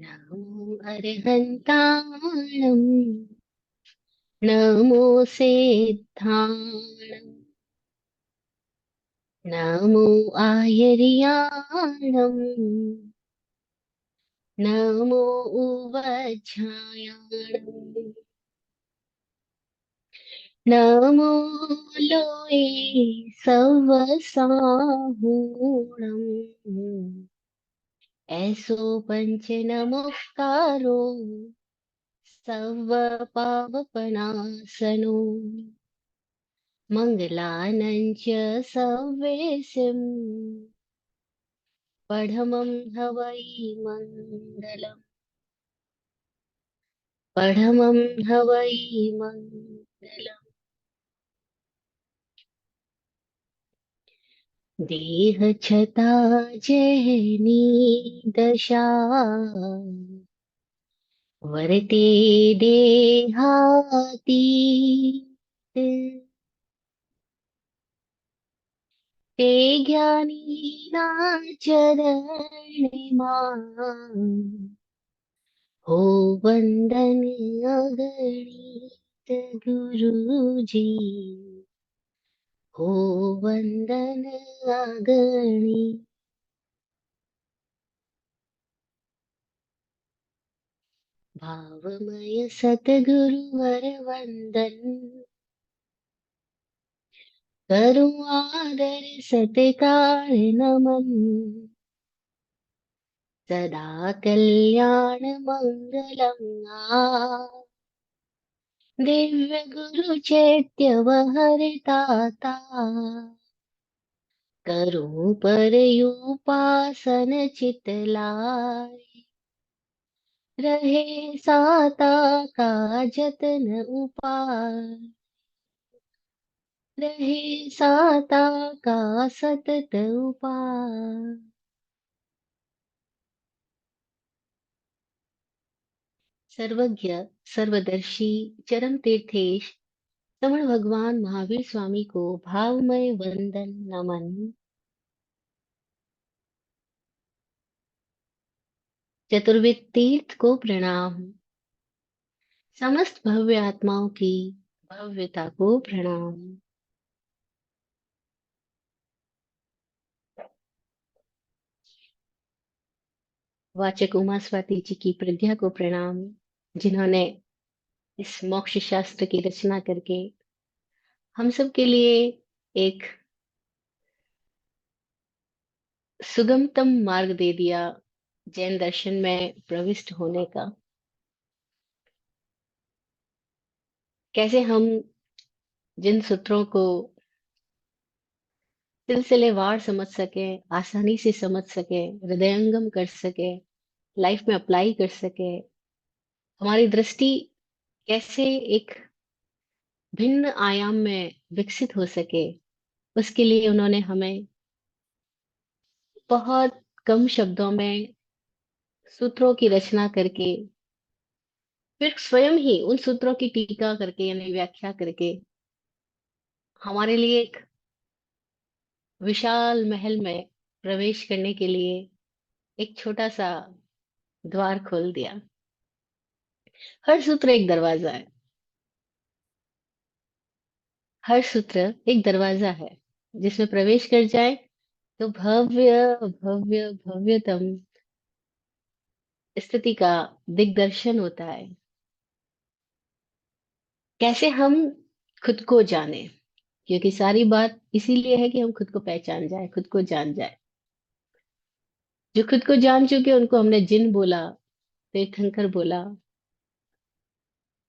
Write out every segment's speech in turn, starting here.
नमो अर्हन्ताणं नमो सिद्धाणं नमो आयर्याणं नमो उवझायाणं नमो लोये सवसाहूणम् ऐसो पंच नमस्कारो सव पावपनासनो मङ्गलानं च सव्येसिम् पढमं हवै मङ्गलम् पढमं हवै मङ्गलम् देह छता जहनी दशा वरते देहाती ते ज्ञानी नाचरणिमा हो वंदन अगणित गुरुजी हो वंदन अगणी भावमय सतगुरुवर वंदन करूं आदर सत्कार नमन सदा कल्याण मंगलम दिव्य गुरु चैत्य हरताता करूं पर उपासन चित लाय रहे साता का जतन उपाय रहे साता का सतत उपाय सर्वज्ञ सर्वदर्शी चरम तीर्थेश श्रवण भगवान महावीर स्वामी को भावमय वंदन नमन। चतुर्विद तीर्थ को प्रणाम। समस्त भव्य आत्माओं की भव्यता को प्रणाम। वाचक उमा स्वाति जी की प्रज्ञा को प्रणाम, जिन्होंने इस मोक्ष शास्त्र की रचना करके हम सब के लिए एक सुगमतम मार्ग दे दिया जैन दर्शन में प्रविष्ट होने का। कैसे हम जिन सूत्रों को सिलसिलेवार समझ सके, आसानी से समझ सके, हृदयंगम कर सके, लाइफ में अप्लाई कर सके, हमारी दृष्टि कैसे एक भिन्न आयाम में विकसित हो सके, उसके लिए उन्होंने हमें बहुत कम शब्दों में सूत्रों की रचना करके फिर स्वयं ही उन सूत्रों की टीका करके यानी व्याख्या करके हमारे लिए एक विशाल महल में प्रवेश करने के लिए एक छोटा सा द्वार खोल दिया। हर सूत्र एक दरवाजा है, हर सूत्र एक दरवाजा है जिसमें प्रवेश कर जाए तो भव्य भव्य भव्यतम स्थिति का दिग्दर्शन होता है। कैसे हम खुद को जाने, क्योंकि सारी बात इसीलिए है कि हम खुद को पहचान जाए, खुद को जान जाए। जो खुद को जान चुके उनको हमने जिन बोला, तीर्थंकर बोला,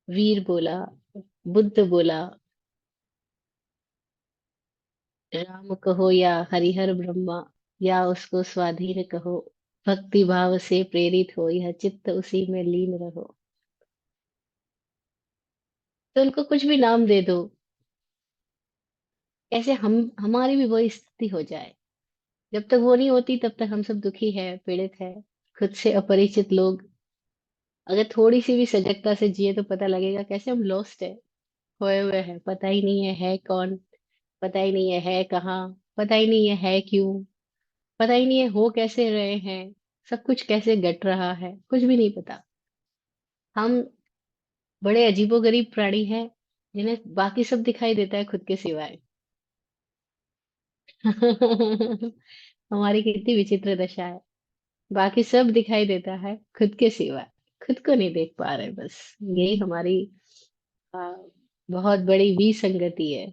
वीर बोला, बुद्ध बोला, राम कहो या हरिहर ब्रह्मा, या उसको स्वाधीन कहो, भक्ति भाव से प्रेरित हो यह चित्त उसी में लीन रहो। तो उनको कुछ भी नाम दे दो, कैसे हम हमारी भी वही स्थिति हो जाए। जब तक वो नहीं होती तब तक हम सब दुखी है, पीड़ित है। खुद से अपरिचित लोग अगर थोड़ी सी भी सजगता से जिए तो पता लगेगा कैसे हम लॉस्ट है, खोए हुए हैं। पता ही नहीं है कौन, पता ही नहीं है कहाँ, पता ही नहीं है क्यों, पता ही नहीं है हो कैसे रहे हैं। सब कुछ कैसे घट रहा है कुछ भी नहीं पता। हम बड़े अजीबोगरीब प्राणी हैं जिन्हें बाकी सब दिखाई देता है खुद के सिवाय। हमारी कितनी विचित्र दशा है। बाकी सब दिखाई देता है खुद के सिवाय, खुद को नहीं देख पा रहे बस। यही हमारी आ, बहुत बड़ी विसंगति है।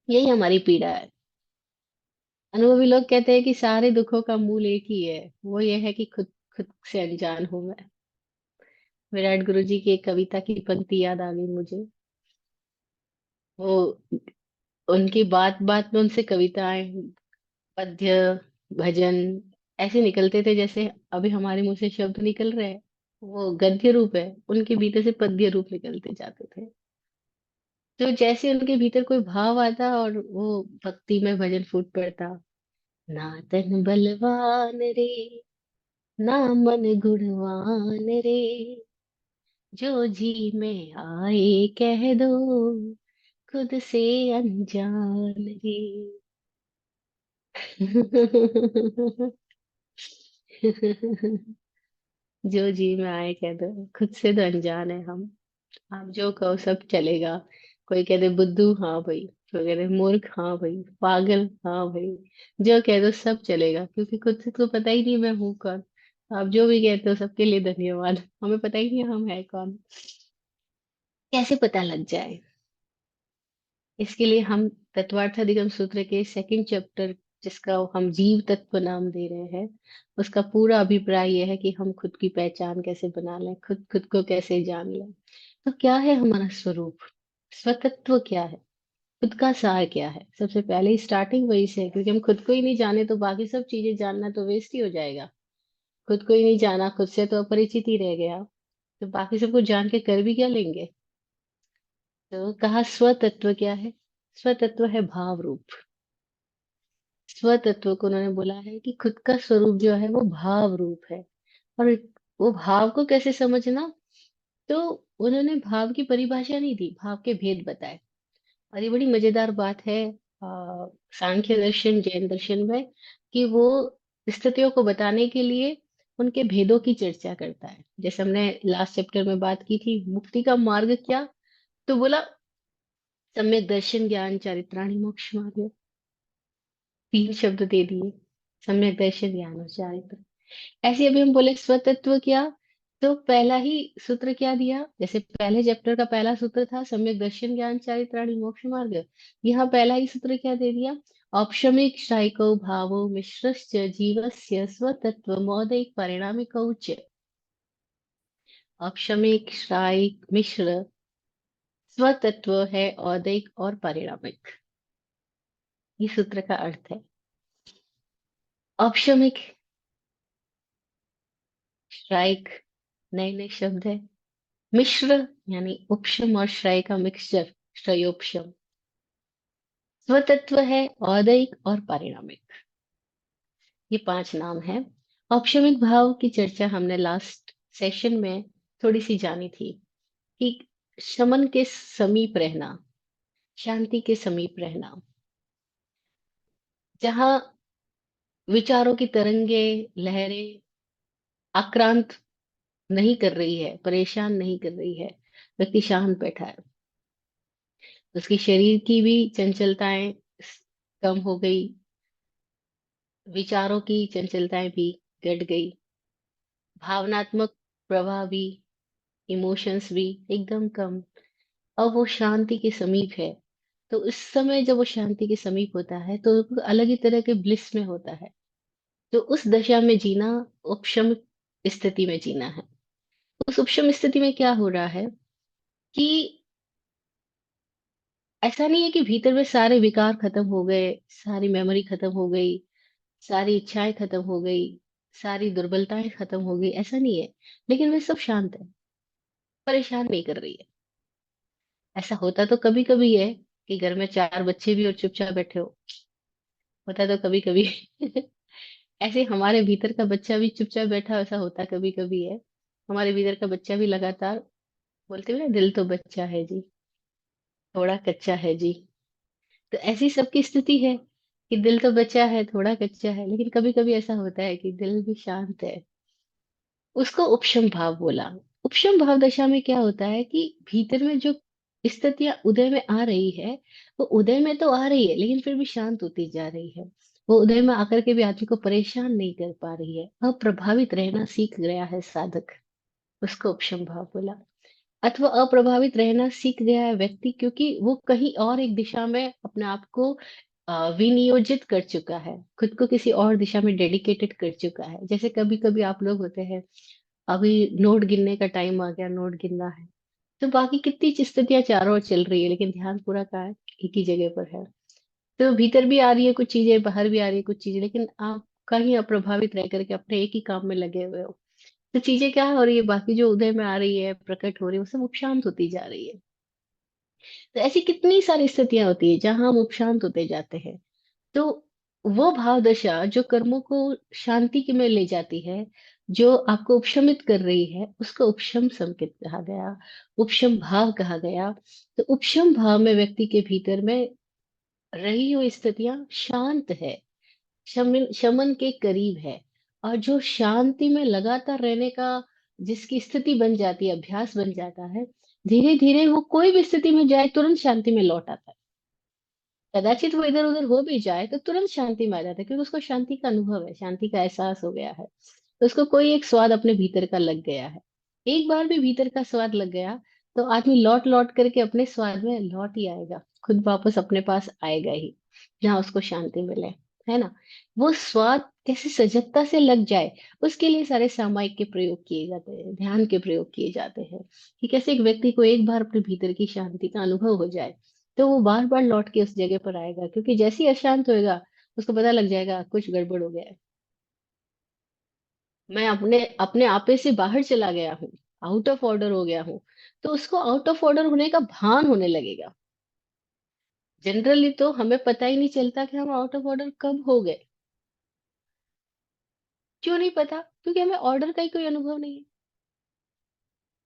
यही हमारी पीड़ा है। अनुभवी लोग कहते हैं कि सारे दुखों का मूल एक ही है, वो ये है कि खुद खुद से अनजान हूं मैं। विराट गुरु जी की एक कविता की पंक्ति याद आ गई मुझे। वो उनकी बात बात में उनसे कविताएं, पद्य, भजन ऐसे निकलते थे जैसे अभी हमारे मुंह से शब्द निकल रहे हैं। वो गद्य रूप है, उनके भीतर से पद्य रूप निकलते जाते थे। तो जैसे उनके भीतर कोई भाव आता और वो भक्ति में भजन फूट पड़ता। ना तन बलवान रे, ना मन गुणवान रे, जो जी में आए कह दो, खुद से अनजान रे। जो जी में आए कह दो, खुद से तो अनजान है हम। आप जो कहो सब चलेगा। कोई कहते बुद्धू, हाँ भाई। कोई कहते मूर्ख, हाँ भाई। पागल, हाँ भाई। जो कह दो सब चलेगा, क्योंकि खुद से तो पता ही नहीं मैं हूँ कौन। आप जो भी कहते हो सबके लिए धन्यवाद, हमें पता ही नहीं हम है कौन। कैसे पता लग जाए? इसके लिए हम तत्वार्थ अधिगम सूत्र के सेकंड चैप्टर, जिसका हम जीव तत्व नाम दे रहे हैं, उसका पूरा अभिप्राय यह है कि हम खुद की पहचान कैसे बना लें, खुद खुद को कैसे जान लें। तो क्या है हमारा स्वरूप? स्वतत्व क्या है? खुद का सार क्या है? सबसे पहले ही स्टार्टिंग वही से है, क्योंकि हम खुद को ही नहीं जाने तो बाकी सब चीजें जानना तो वेस्ट ही हो जाएगा। खुद को ही नहीं जाना, खुद से तो अपरिचित ही रह गया, तो बाकी सबको जान के कर भी क्या लेंगे? तो कहा स्वतत्व क्या है? स्वतत्व है भाव रूप। स्वतत्व को उन्होंने बोला है कि खुद का स्वरूप जो है वो भाव रूप है। और वो भाव को कैसे समझना? तो उन्होंने भाव की परिभाषा नहीं दी, भाव के भेद बताए। और ये बड़ी मजेदार बात है सांख्य दर्शन जैन दर्शन में, कि वो स्थितियों को बताने के लिए उनके भेदों की चर्चा करता है। जैसे हमने लास्ट चैप्टर में बात की थी, मुक्ति का मार्ग क्या? तो बोला सम्यक दर्शन ज्ञान चारित्राणी मोक्ष मार्ग। तीन शब्द दे दिए, सम्यक दर्शन ज्ञान और चारित्र। ऐसे अभी हम बोले स्वतत्व क्या? तो पहला ही सूत्र क्या दिया? जैसे पहले चैप्टर का पहला सूत्र था सम्यक दर्शन ज्ञान चारित्राणि मोक्ष मार्ग। यहाँ पहला ही सूत्र क्या दे दिया? औपशमिक शायिको भावो मिश्रश्च जीवस्य स्वतत्व मौदिक परिणामिकौ च। औपशमिक शायिक मिश्र स्वतत्व है औदिक और परिणामिक। ये सूत्र का अर्थ है। औपशमिक शायिक नए नए शब्द है। मिश्र यानी उपशम और श्रेय का मिक्सचर, श्रेयोपशम। स्वतत्व है औदैक और पारिणामिक। ये पांच नाम है। औपशमिक भाव की चर्चा हमने लास्ट सेशन में थोड़ी सी जानी थी, कि शमन के समीप रहना, शांति के समीप रहना, जहां विचारों की तरंगे, लहरें आक्रांत नहीं कर रही है, परेशान नहीं कर रही है, व्यक्ति शांत बैठा है। उसकी शरीर की भी चंचलताएं कम हो गई, विचारों की चंचलताएं भी घट गई, भावनात्मक प्रवाह भी, इमोशंस भी एकदम कम। अब वो शांति के समीप है। तो उस समय जब वो शांति के समीप होता है तो वो अलग ही तरह के ब्लिस में होता है। तो उस दशा में जीना, उपशम स्थिति में जीना है। उस उपशम स्थिति में क्या हो रहा है कि ऐसा नहीं है कि भीतर में सारे विकार खत्म हो गए, सारी मेमोरी खत्म हो गई, सारी इच्छाएं खत्म हो गई, सारी दुर्बलताएं खत्म हो गई, ऐसा नहीं है। लेकिन वे सब शांत है, परेशान नहीं कर रही है। ऐसा होता तो कभी कभी है कि घर में चार बच्चे भी और चुपचाप बैठे हो। होता तो कभी कभी ऐसे हमारे भीतर का बच्चा भी चुपचाप बैठा, ऐसा होता कभी कभी है। हमारे भीतर का बच्चा भी लगातार, बोलते हुए ना, दिल तो बच्चा है जी, थोड़ा कच्चा है जी। तो ऐसी सबकी स्थिति है। कि दिल तो बचा है, थोड़ा कच्चा है, लेकिन कभी कभी ऐसा होता है कि दिल भी शांत है। उसको उपशम भाव बोला। उपशम भाव दशा में क्या होता है कि भीतर में जो स्थितियां उदय में आ रही है, वो उदय में तो आ रही है लेकिन फिर भी शांत होती जा रही है। वो उदय में आकर के भी आदमी को परेशान नहीं कर पा रही है, अप्रभावित रहना सीख गया है साधक। उसको उपशम भाव बोला। अथवा अप्रभावित रहना सीख गया है व्यक्ति, क्योंकि वो कहीं और एक दिशा में अपने आप को विनियोजित कर चुका है, खुद को किसी और दिशा में डेडिकेटेड कर चुका है। जैसे कभी कभी आप लोग होते हैं, अभी नोट गिनने का टाइम आ गया, नोट गिनना है, तो बाकी कितनी स्थितियां चारों ओर चल रही है लेकिन ध्यान पूरा कहाँ है, एक ही जगह पर है। तो भीतर भी आ रही है कुछ चीजें, बाहर भी आ रही है कुछ चीजें, लेकिन आप कहीं अप्रभावित रह करके अपने एक ही काम में लगे हुए हो। तो चीजें क्या हो रही है, बाकी जो उदय में आ रही है, प्रकट हो रही है, वो सब उपशांत होती जा रही है। तो ऐसी कितनी सारी स्थितियां होती है जहां हम उपशांत होते जाते हैं। तो वो भाव दशा जो कर्मों को शांति के में ले जाती है, जो आपको उपशमित कर रही है, उसको उपशम संकेत कहा गया, उपशम भाव कहा गया। तो उपशम भाव में व्यक्ति के भीतर में रही हुई स्थितियां शांत है, शमन शमन के करीब है। और जो शांति में लगातार रहने का जिसकी स्थिति बन जाती है, अभ्यास बन जाता है, धीरे धीरे वो कोई भी स्थिति में जाए तुरंत शांति में लौट आता है। कदाचित वो इधर उधर हो भी जाए तो तुरंत शांति में आ जाता है, क्योंकि उसको शांति का अनुभव है, शांति का एहसास हो गया है। तो उसको कोई एक स्वाद अपने भीतर का लग गया है। एक बार भी भीतर का स्वाद लग गया तो आदमी लौट लौट करके अपने स्वाद में लौट ही आएगा, खुद वापस अपने पास आएगा ही, जहाँ उसको शांति मिले। है ना? वो स्वाद कैसे सजगता से लग जाए, उसके लिए सारे सामायिक के प्रयोग किए जाते हैं, ध्यान के प्रयोग किए जाते हैं, कि कैसे एक व्यक्ति को एक बार अपने भीतर की शांति का अनुभव हो जाए तो वो बार बार लौट के उस जगह पर आएगा, क्योंकि जैसे ही अशांत होएगा उसको पता लग जाएगा कुछ गड़बड़ हो गया है। मैं अपने अपने आपे से बाहर चला गया हूँ, आउट ऑफ ऑर्डर हो गया हूँ। तो उसको आउट ऑफ ऑर्डर होने का भान होने लगेगा। जनरली तो हमें पता ही नहीं चलता कि हम आउट ऑफ ऑर्डर कब हो गए। क्यों नहीं पता? क्योंकि हमें ऑर्डर का ही कोई अनुभव नहीं है।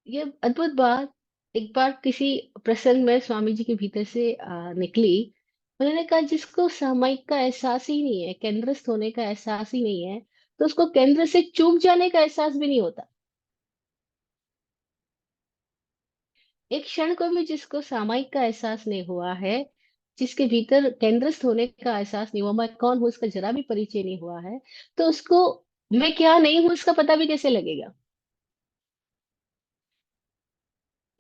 ये अद्भुत बात एक बार किसी प्रसंग में स्वामी जी के भीतर से निकली। उन्होंने कहा, जिसको सामायिक का एहसास ही नहीं है, केंद्रस्थ होने का एहसास ही नहीं है, तो उसको केंद्र से चूक जाने का एहसास भी नहीं होता। एक क्षण को भी जिसको सामायिक का एहसास नहीं हुआ है, जिसके भीतर केंद्रस्थ होने का एहसास नहीं हुआ, मैं कौन हूं इसका जरा भी परिचय नहीं हुआ है, तो उसको मैं क्या नहीं हूं इसका पता भी कैसे लगेगा?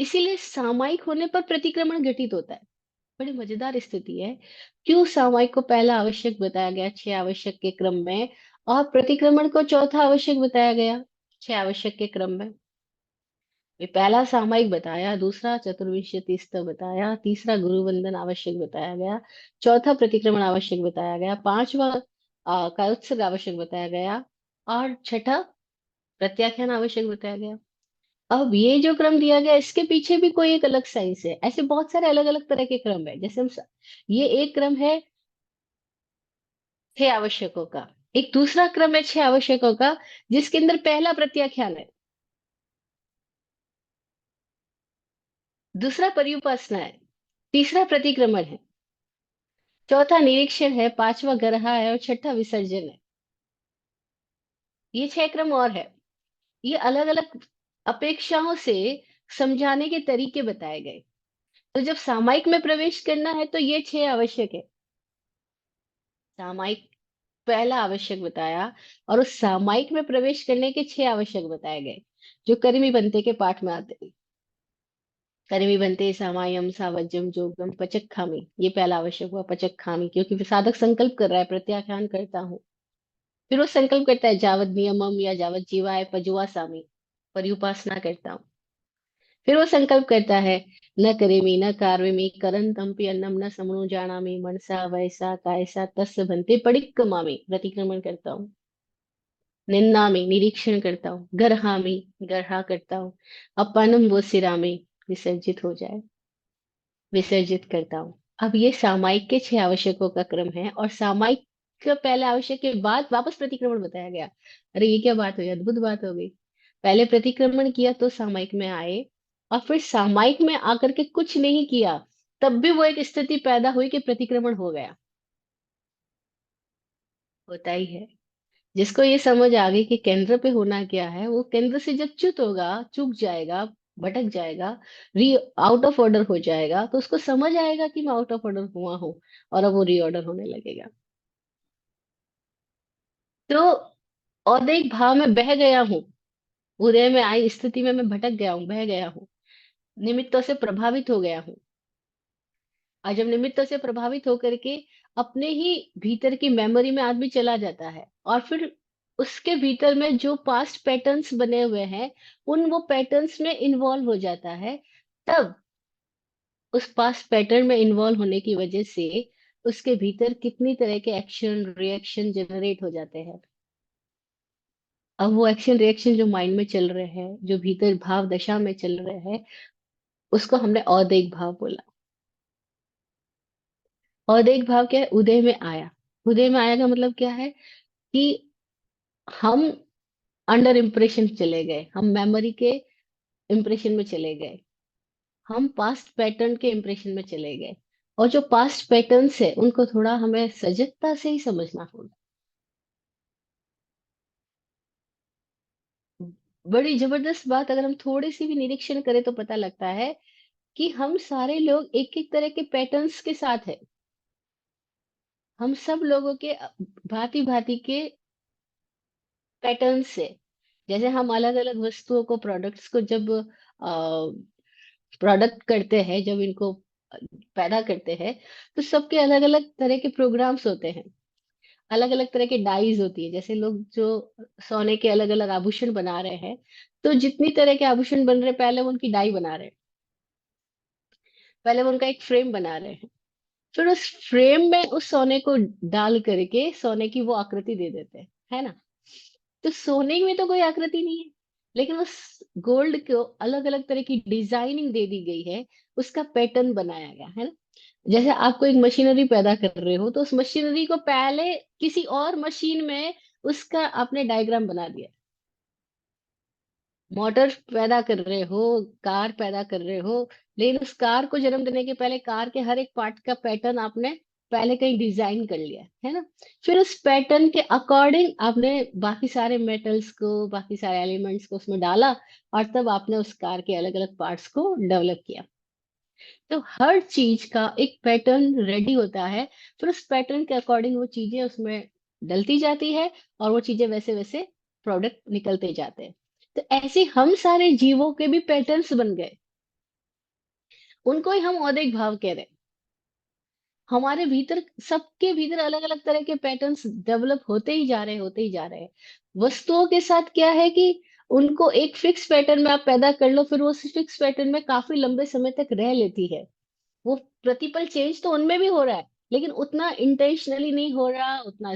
इसीलिए सामायिक होने पर प्रतिक्रमण घटित होता है। बड़ी मजेदार स्थिति है। क्यों सामायिक को पहला आवश्यक बताया गया 6 आवश्यक के क्रम में, और प्रतिक्रमण को चौथा आवश्यक बताया गया 6 आवश्यक के क्रम में? ये पहला सामायिक बताया, दूसरा चतुर्विंशति स्तव बताया, तीसरा गुरु वंदन आवश्यक बताया गया, चौथा प्रतिक्रमण आवश्यक बताया गया, पांचवा कायोत्सर्ग आवश्यक बताया गया, और छठा प्रत्याख्यान आवश्यक बताया गया। अब ये जो क्रम दिया गया, इसके पीछे भी कोई एक अलग साइंस है। ऐसे बहुत सारे अलग अलग तरह के क्रम है। जैसे ये एक क्रम है 6 आवश्यकों का, एक दूसरा क्रम है 6 आवश्यकों का, जिसके अंदर पहला प्रत्याख्यान है, दूसरा पर्युपासना है, तीसरा प्रतिक्रमण है, चौथा निरीक्षण है, पांचवा गरहा है, और छठा विसर्जन है। ये 6 क्रम और है। ये अलग अलग अपेक्षाओं से समझाने के तरीके बताए गए। तो जब सामायिक में प्रवेश करना है तो ये 6 आवश्यक है। सामायिक पहला आवश्यक बताया, और उस सामायिक में प्रवेश करने के 6 आवश्यक बताए गए, जो करीमी बनते के पाठ में आते हैं। करीमी बनते सामायम सावज्यम जोगम पचक खामी, ये पहला आवश्यक हुआ, पचक खामी, क्योंकि साधक संकल्प कर रहा है प्रत्याख्यान करता हूँ। फिर वो संकल्प करता है जावत नियमम या जावत जीवाय पजुआ सामी, पर्युपासना करता हूँ। फिर वो संकल्प करता है, न करेमी न कार्वेमी करन तम्पि अन्नम न समणु जानामि मनसा वैसा कायसा तस्य भन्ते पडिक्कमामि, प्रतिक्रमण करता हूँ। निन्नामि, निरीक्षण करता हूँ। गर्हामि, गर्हा करता हूँ। अपनम वो सिरामि, विसर्जित हो जाए, विसर्जित करता हूँ। अब ये सामायिक के 6 आवश्यकों का क्रम है, और सामायिक का पहले आवश्यक के बाद वापस प्रतिक्रमण बताया गया। अरे ये क्या बात हुई, अद्भुत बात हो गई। पहले प्रतिक्रमण किया तो सामायिक में आए, और फिर सामायिक में आकर के कुछ नहीं किया, तब भी वो एक स्थिति पैदा हुई कि प्रतिक्रमण हो गया। होता ही है। जिसको ये समझ आ गई कि केंद्र पे होना क्या है, वो केंद्र से जब च्युत होगा, चूक जाएगा, भटक जाएगा, री आउट ऑफ ऑर्डर हो जाएगा, तो उसको समझ आएगा कि मैं आउट ऑफ ऑर्डर हुआ हूँ, और अब वो रीऑर्डर होने लगेगा। तो औदिक भाव में बह गया हूँ, उदय में आई स्थिति में मैं भटक गया हूँ, बह गया हूँ, निमित्तों से प्रभावित हो गया हूँ। और जब निमित्तों से प्रभावित होकर के अपने ही भीतर की मेमोरी में आदमी चला जाता है, और फिर उसके भीतर में जो पास्ट पैटर्न्स बने हुए हैं, उन वो पैटर्न्स में इन्वॉल्व हो जाता है। तब उस पास्ट पैटर्न में इन्वॉल्व होने की वजह से उसके भीतर कितनी तरह के एक्शन रिएक्शन जनरेट हो जाते हैं। अब वो एक्शन रिएक्शन जो माइंड में चल रहे हैं, जो भीतर भाव दशा में चल रहे हैं, उसको हमने औदिक भाव बोला। औदिक भाव क्या है? उदय में आया। उदय में आया का मतलब क्या है? कि हम अंडर इम्प्रेशन चले गए, हम मेमोरी के इम्प्रेशन में चले गए, हम पास्ट पैटर्न के इम्प्रेशन में चले गए। और जो पास्ट पैटर्न्स है उनको थोड़ा हमें सजगता से ही समझना होगा। बड़ी जबरदस्त बात, अगर हम थोड़ी सी भी निरीक्षण करें तो पता लगता है कि हम सारे लोग एक एक तरह के पैटर्न्स के साथ है। हम सब लोगों के भांति भांति के पैटर्न से, जैसे हम अलग अलग वस्तुओं को, प्रोडक्ट्स को जब प्रोडक्ट करते हैं, जब इनको पैदा करते हैं, तो सबके अलग अलग तरह के प्रोग्राम्स होते हैं, अलग अलग तरह के डाइज होती है। जैसे लोग जो सोने के अलग अलग आभूषण बना रहे हैं, तो जितनी तरह के आभूषण बन रहे हैं, पहले वो उनकी डाई बना रहे हैं, पहले वो उनका एक फ्रेम बना रहे हैं, फिर उस फ्रेम में उस सोने को डाल करके सोने की वो आकृति दे देते हैं, है ना। तो सोने में तो कोई आकृति नहीं है, लेकिन उस गोल्ड को अलग अलग तरह की डिजाइनिंग दे दी गई है, उसका पैटर्न बनाया गया है ना। जैसे आप कोई मशीनरी पैदा कर रहे हो, तो उस मशीनरी को पहले किसी और मशीन में उसका आपने डायग्राम बना दिया। मोटर पैदा कर रहे हो, कार पैदा कर रहे हो, लेकिन उस कार को जन्म देने के पहले कार के हर एक पार्ट का पैटर्न आपने पहले कहीं डिजाइन कर लिया है ना। फिर उस पैटर्न के अकॉर्डिंग आपने बाकी सारे मेटल्स को, बाकी सारे एलिमेंट्स को उसमें डाला, और तब आपने उस कार के अलग अलग पार्ट्स को डेवलप किया। तो हर चीज का एक पैटर्न रेडी होता है, फिर उस पैटर्न के अकॉर्डिंग वो चीजें उसमें डलती जाती है, और वो चीजें वैसे वैसे प्रोडक्ट निकलते जाते हैं। तो ऐसे हम सारे जीवों के भी पैटर्न्स बन गए, उनको ही हम औदिक भाव कह रहे हैं। हमारे भीतर, सबके भीतर अलग अलग तरह के पैटर्न्स डेवलप होते ही जा रहे हैं, होते ही जा रहे हैं। वस्तुओं के साथ क्या है कि उनको एक फिक्स पैटर्न में आप पैदा कर लो, फिर वो फिक्स पैटर्न में काफी लंबे समय तक रह लेती है। वो प्रतिपल चेंज तो उनमें भी हो रहा है, लेकिन उतना इंटेंशनली नहीं हो रहा, उतना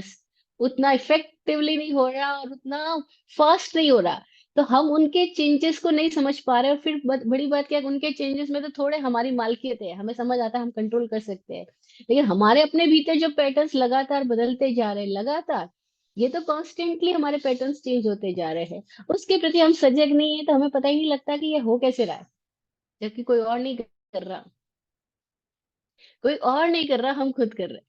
उतना इफेक्टिवली नहीं हो रहा, और उतना फास्ट नहीं हो रहा। तो हम उनके चेंजेस को नहीं समझ पा रहे, और फिर बड़ी बात क्या है, उनके चेंजेस में तो थोड़े हमारी मालकियत है, हमें समझ आता है, हम कंट्रोल कर सकते हैं। लेकिन हमारे अपने भीतर जो पैटर्न्स लगातार बदलते जा रहे हैं, लगातार, ये तो कॉन्स्टेंटली हमारे पैटर्न्स चेंज होते जा रहे हैं, उसके प्रति हम सजग नहीं है, तो हमें पता ही नहीं लगता कि ये हो कैसे रहा है, जबकि कोई और नहीं कर रहा। कोई और नहीं कर रहा, हम खुद कर रहे हैं।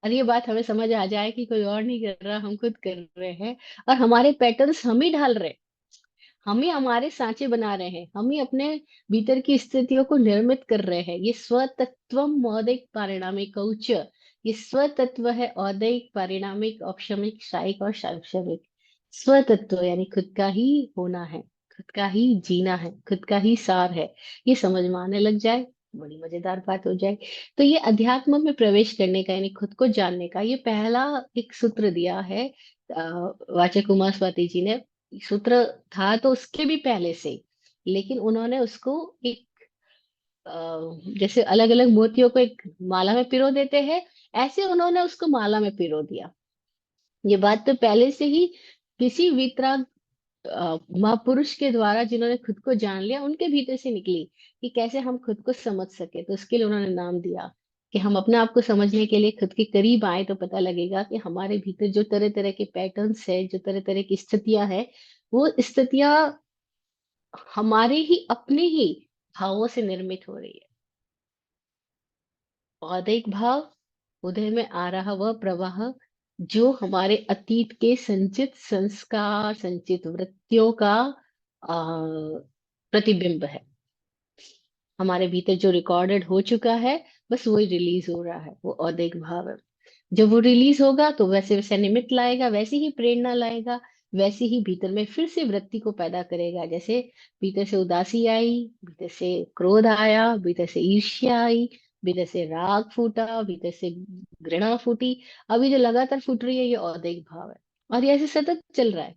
और ये बात हमें समझ आ जाए कि कोई और नहीं कर रहा, हम खुद कर रहे हैं, और हमारे पैटर्न्स हम ही ढाल रहे हैं, हम ही हमारे सांचे बना रहे हैं, हम ही अपने भीतर की स्थितियों को निर्मित कर रहे हैं। ये स्वतत्वम मौदिक पारिणामिक उच्च, ये स्वतत्व है, औदिक पारिणामिक औपशमिक शायिक और सार्वक्षमिक। स्वतत्व यानी खुद का ही होना है, खुद का ही जीना है, खुद का ही सार है। ये समझ में आने लग जाए, बड़ी मजेदार बात हो जाए। तो ये अध्यात्म में प्रवेश करने का, यानी खुद को जानने का, ये पहला एक सूत्र दिया है वाचक कुमार स्वाति जी ने। सूत्र था तो उसके भी पहले से ही, लेकिन उन्होंने उसको एक अ, जैसे अलग अलग मोतियों को एक माला में पिरो देते हैं, ऐसे उन्होंने उसको माला में पिरो दिया। ये बात तो पहले से ही किसी वितराग महापुरुष के द्वारा, जिन्होंने खुद को जान लिया, उनके भीतर से निकली कि कैसे हम खुद को समझ सके। तो उसके लिए उन्होंने नाम दिया कि हम अपने आप को समझने के लिए खुद के करीब आए, तो पता लगेगा कि हमारे भीतर जो तरह तरह के पैटर्न्स है, जो तरह तरह की स्थितियां है, वो स्थितियां हमारे ही अपने ही भावों से निर्मित हो रही है। औदिक भाव, उदय में आ रहा वह प्रवाह, जो हमारे अतीत के संचित संस्कार, संचित वृत्तियों का प्रतिबिंब है। हमारे भीतर जो रिकॉर्डेड हो चुका है, बस वही रिलीज हो रहा है, वो औदिक भाव है। जब वो रिलीज होगा तो वैसे वैसे निमित्त लाएगा, वैसे ही प्रेरणा लाएगा, वैसे ही भीतर में फिर से वृत्ति को पैदा करेगा। जैसे भीतर से उदासी आई, भीतर से क्रोध आया, भीतर से ईर्ष्या आई, भीतर से राग फूटा, भीतर से घृणा फूटी। अभी जो लगातार फूट रही है, ये औदिक भाव है। और ये ऐसे सतत चल रहा है।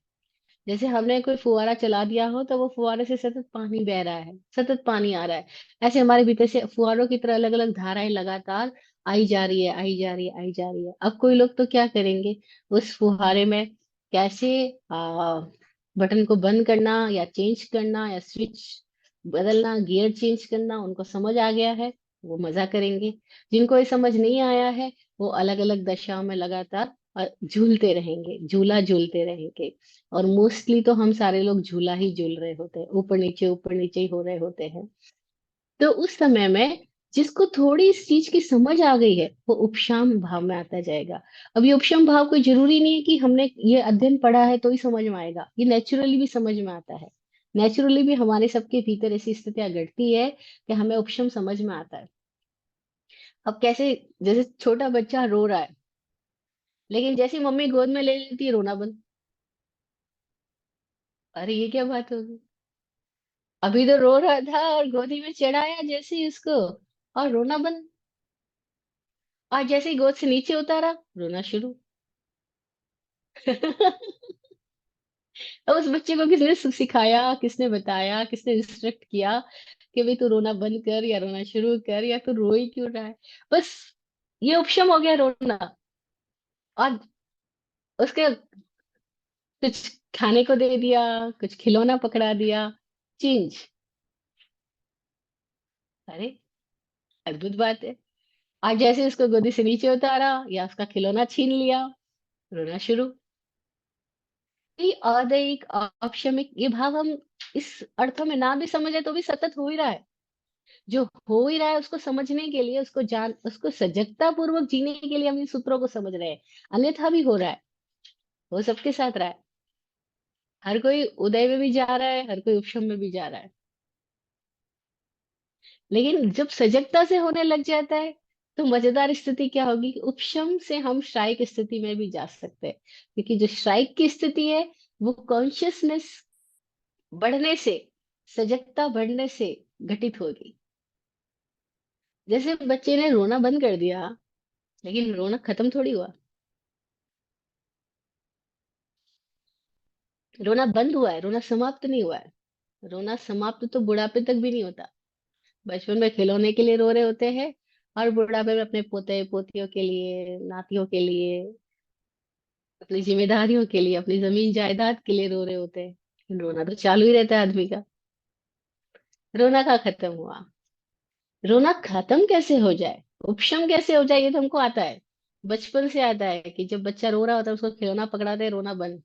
जैसे हमने कोई फुहारा चला दिया हो, तो वो फुहारे से सतत पानी बह रहा है, सतत पानी आ रहा है। ऐसे हमारे भीतर से फुहारों की तरह अलग अलग धाराएं लगातार आई जा रही है, आई जा रही है, आई जा रही है। अब कोई लोग तो क्या करेंगे, उस फुहारे में कैसे बटन को बंद करना या चेंज करना या स्विच बदलना, गियर चेंज करना, उनको समझ आ गया है, वो मजा करेंगे। जिनको ये समझ नहीं आया है, वो अलग अलग दशाओं में लगातार झूलते रहेंगे, झूला झूलते रहेंगे। और मोस्टली तो हम सारे लोग झूला ही झूल रहे होते हैं, ऊपर नीचे ही हो रहे होते हैं। तो उस समय में जिसको थोड़ी इस चीज की समझ आ गई है, वो उपशाम भाव में आता जाएगा। अब ये उपशम भाव कोई जरूरी नहीं है कि हमने ये अध्ययन पढ़ा है तो ही समझ में आएगा, ये नेचुरली भी समझ में आता है। नेचुरली भी हमारे सबके भीतर ऐसी स्थितियां घटती है कि हमें उपशम समझ में आता है। अब कैसे, जैसे छोटा बच्चा रो रहा है, लेकिन जैसे मम्मी गोद में ले लेती है, रोना बंद। अरे ये क्या बात होगी, अभी तो रो रहा था और गोदी में चढ़ाया जैसे ही उसको, और रोना बंद। और जैसे ही गोद से नीचे उतारा, रोना शुरू। अब उस बच्चे को किसने सिखाया, किसने बताया, किसने इंस्ट्रक्ट किया कि भाई तू रोना बंद कर या रोना शुरू कर, या तू रो ही क्यों रहा है। बस ये उपशम हो गया रोना। और उसके कुछ खाने को दे दिया, कुछ खिलौना पकड़ा दिया, चेंज। अरे अद्भुत बात है। आज जैसे उसको गोदी से नीचे उतारा या उसका खिलौना छीन लिया, रोना शुरू। ये अदैहिक अपशमिक ये भाव हम इस अर्थों में ना भी समझे तो भी सतत हो ही रहा है। जो हो ही रहा है उसको समझने के लिए, उसको जान, उसको सजगता पूर्वक जीने के लिए हम इन सूत्रों को समझ रहे हैं। अन्यथा भी हो रहा है, वो सबके साथ रहा है। हर कोई उदय में भी जा रहा है, हर कोई उपशम में भी जा रहा है। लेकिन जब सजगता से होने लग जाता है, तो मजेदार स्थिति क्या होगी कि उपशम से हम श्राइक स्थिति में भी जा सकते हैं। क्योंकि जो श्राइक की स्थिति है, वो कॉन्शियसनेस बढ़ने से, सजगता बढ़ने से घटित होगी। जैसे बच्चे ने रोना बंद कर दिया, लेकिन रोना खत्म थोड़ी हुआ। रोना बंद हुआ है, रोना समाप्त नहीं हुआ है। रोना समाप्त तो बुढ़ापे तक भी नहीं होता। बचपन में खिलौने के लिए रो रहे होते हैं, और बुढ़ापे में अपने पोते पोतियों के लिए, नातियों के लिए, अपनी जिम्मेदारियों के लिए, अपनी जमीन जायदाद के लिए रो रहे होते हैं। लेकिन रोना तो चालू ही रहता है आदमी का। रोना का खत्म हुआ। रोना खत्म कैसे हो जाए, उपशम कैसे हो जाए, ये तो हमको आता है। बचपन से आता है कि जब बच्चा रो रहा होता है, उसको खिलौना पकड़ा दे, रोना बंद।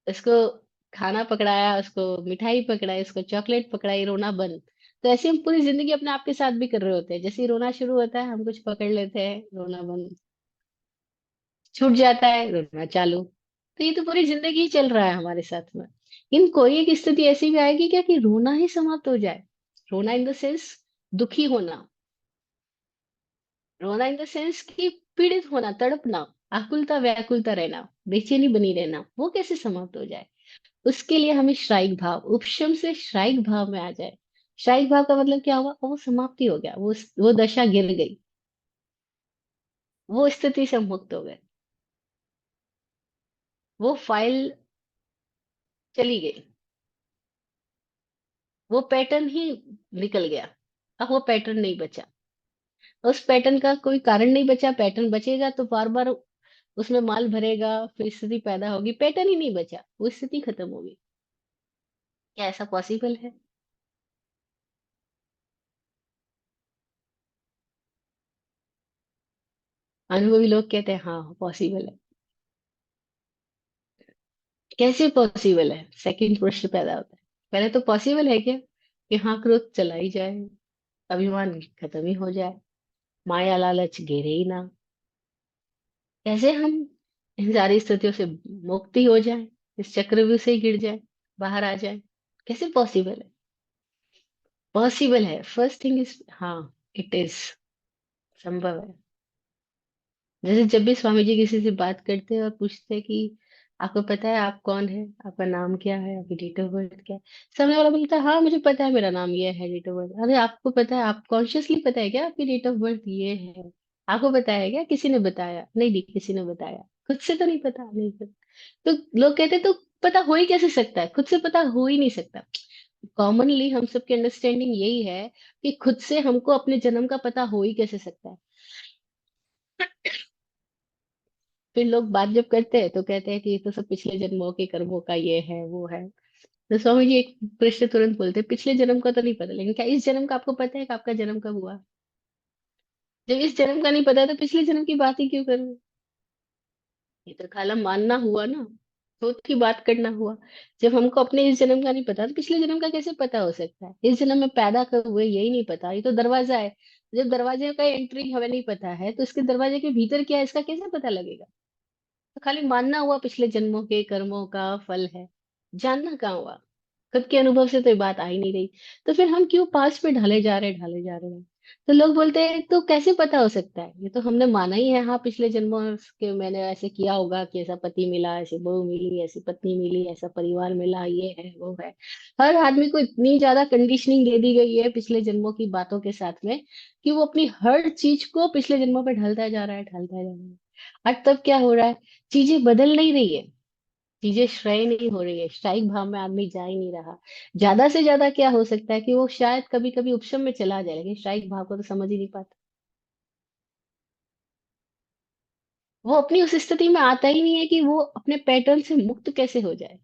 उसको खाना पकड़ाया, उसको मिठाई पकड़ाई, उसको चॉकलेट पकड़ाई, रोना बंद। तो ऐसे हम पूरी जिंदगी अपने आप के साथ भी कर रहे होते हैं। जैसे ही रोना शुरू होता है, हम कुछ पकड़ लेते हैं, रोना बंद। छूट जाता है, रोना चालू। तो ये तो पूरी जिंदगी ही चल रहा है हमारे साथ में। इन कोई एक स्थिति ऐसी भी आएगी क्या कि रोना ही समाप्त हो जाए। रोना इन द सेंस दुखी होना, रोना इन द सेंस कि पीड़ित होना, तड़पना, आकुलता व्याकुलता रहना, बेचैनी बनी रहना, वो कैसे समाप्त हो जाए। उसके लिए हमें श्राइक भाव, उपशम से श्राइक भाव में आ जाए। श्राइक भाव का मतलब क्या हुआ, वो समाप्ति हो गया, वो दशा गिर गई, वो स्थिति से हम मुक्त हो गए, वो फाइल चली गई, वो पैटर्न ही निकल गया। अब वो पैटर्न नहीं बचा, उस पैटर्न का कोई कारण नहीं बचा। पैटर्न बचेगा तो बार बार उसमें माल भरेगा, फिर स्थिति पैदा होगी। पैटर्न ही नहीं बचा, वो स्थिति खत्म होगी। क्या ऐसा पॉसिबल है? अनुभवी लोग कहते हैं हाँ पॉसिबल है। कैसे पॉसिबल है, सेकंड प्रश्न पैदा होता है। पहले तो पॉसिबल है क्या कि हाँ क्रोध चला ही जाए, अभिमान खत्म ही हो जाए, माया लालच घेरे ही ना। कैसे हम इन सारी स्थितियों से मुक्ति हो जाए, इस चक्रव्यूह से गिर जाए, बाहर आ जाए? कैसे पॉसिबल है? पॉसिबल है, फर्स्ट थिंग इज, हाँ, इट इज संभव है। जैसे जब भी स्वामी जी किसी से बात करते हैं और पूछते हैं कि आपको पता है आप कौन है, आपका नाम क्या है, आपकी डेट ऑफ बर्थ क्या है, सामने वाला बोलता है हाँ मुझे पता है, मेरा नाम ये है, डेट ऑफ बर्थ। अरे आपको पता है, आप कॉन्शियसली पता है क्या आपकी डेट ऑफ बर्थ ये है? आपको पता है क्या, किसी ने बताया? नहीं नहीं, किसी ने बताया। खुद से तो नहीं पता, नहीं पता। तो लोग कहते तो पता हो ही कैसे सकता है, खुद से पता हो ही नहीं सकता। कॉमनली हम सबकी अंडरस्टैंडिंग यही है कि खुद से हमको अपने जन्म का पता हो ही कैसे सकता है। फिर लोग बात जब करते हैं तो कहते हैं कि ये तो सब पिछले जन्मों के कर्मों का ये है वो है। तो स्वामी जी एक प्रश्न तुरंत बोलते हैं, पिछले जन्म का तो नहीं पता, लेकिन क्या इस जन्म का आपको पता है कि आपका जन्म कब हुआ? जब इस जन्म का नहीं पता तो पिछले जन्म की बात ही क्यों करूं? ये तो खाला मानना हुआ ना, सोच की बात करना हुआ। जब हमको अपने इस जन्म का नहीं पता तो पिछले जन्म का कैसे पता हो सकता है? इस जन्म में पैदा कब हुए यही नहीं पता, ये तो दरवाजा है। जब दरवाजे का एंट्री हमें नहीं पता है तो इसके दरवाजे के भीतर क्या है इसका कैसे पता लगेगा? तो खाली मानना हुआ पिछले जन्मों के कर्मों का फल है, जानना कहाँ हुआ? खुद के अनुभव से तो ये बात आ ही नहीं रही। तो फिर हम क्यों पास्ट पे ढले जा रहे हैं? तो लोग बोलते हैं तो कैसे पता हो सकता है, ये तो हमने माना ही है, हाँ पिछले जन्मों के मैंने ऐसे किया होगा कि ऐसा पति मिला, ऐसी बहू मिली, ऐसी पत्नी मिली, ऐसा परिवार मिला, ये है वो है। हर आदमी को इतनी ज्यादा कंडीशनिंग दे दी गई है पिछले जन्मों की बातों के साथ में कि वो अपनी हर चीज को पिछले जन्मों पे ढलता जा रहा है, ढलता जा रहा है। और तब क्या हो रहा है, चीजें बदल नहीं रही है, चीजें श्रेय नहीं हो रही है, स्थायिक भाव में आदमी जा ही नहीं रहा। ज्यादा से ज्यादा क्या हो सकता है कि वो शायद कभी कभी उपशम में चला जाए, लेकिन स्थायिक भाव को तो समझ ही नहीं पाता। वो अपनी उस स्थिति में आता ही नहीं है कि वो अपने पैटर्न से मुक्त कैसे हो जाए।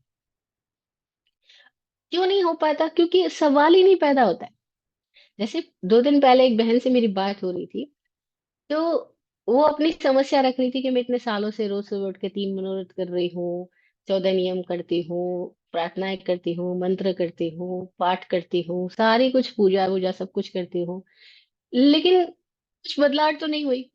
क्यों नहीं हो पाता? क्योंकि सवाल ही नहीं पैदा होता है। जैसे 2 दिन पहले एक बहन से मेरी बात हो रही थी, तो वो अपनी समस्या रख रही थी कि मैं इतने सालों से रोज सुबह उठ के 3 मनोरथ कर रही हूँ, 14 नियम करती हूँ, प्रार्थनाएं करती हूँ, मंत्र करती हूँ, पाठ करती हूँ, सारी कुछ पूजा वूजा सब कुछ करती हूँ, लेकिन कुछ बदलाव तो नहीं हुई।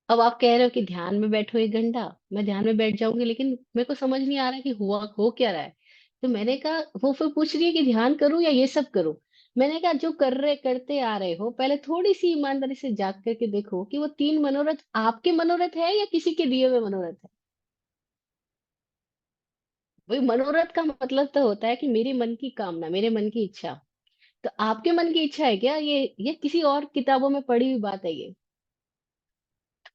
अब आप कह रहे हो कि ध्यान में बैठो 1 घंटा, मैं ध्यान में बैठ जाऊंगी, लेकिन मेरे को समझ नहीं आ रहा कि हुआ हो क्या रहा है। तो मैंने कहा, वो फिर पूछ रही है कि ध्यान करूं या ये सब करूं। मैंने कहा जो कर रहे करते आ रहे हो, पहले थोड़ी सी ईमानदारी से जाग करके देखो कि वो 3 मनोरथ आपके मनोरथ है या किसी के दिए हुए मनोरथ है। वही मनोरथ का मतलब तो होता है कि मेरे मन की कामना, मेरे मन की इच्छा। तो आपके मन की इच्छा है क्या ये किसी और किताबों में पढ़ी हुई बात है ये?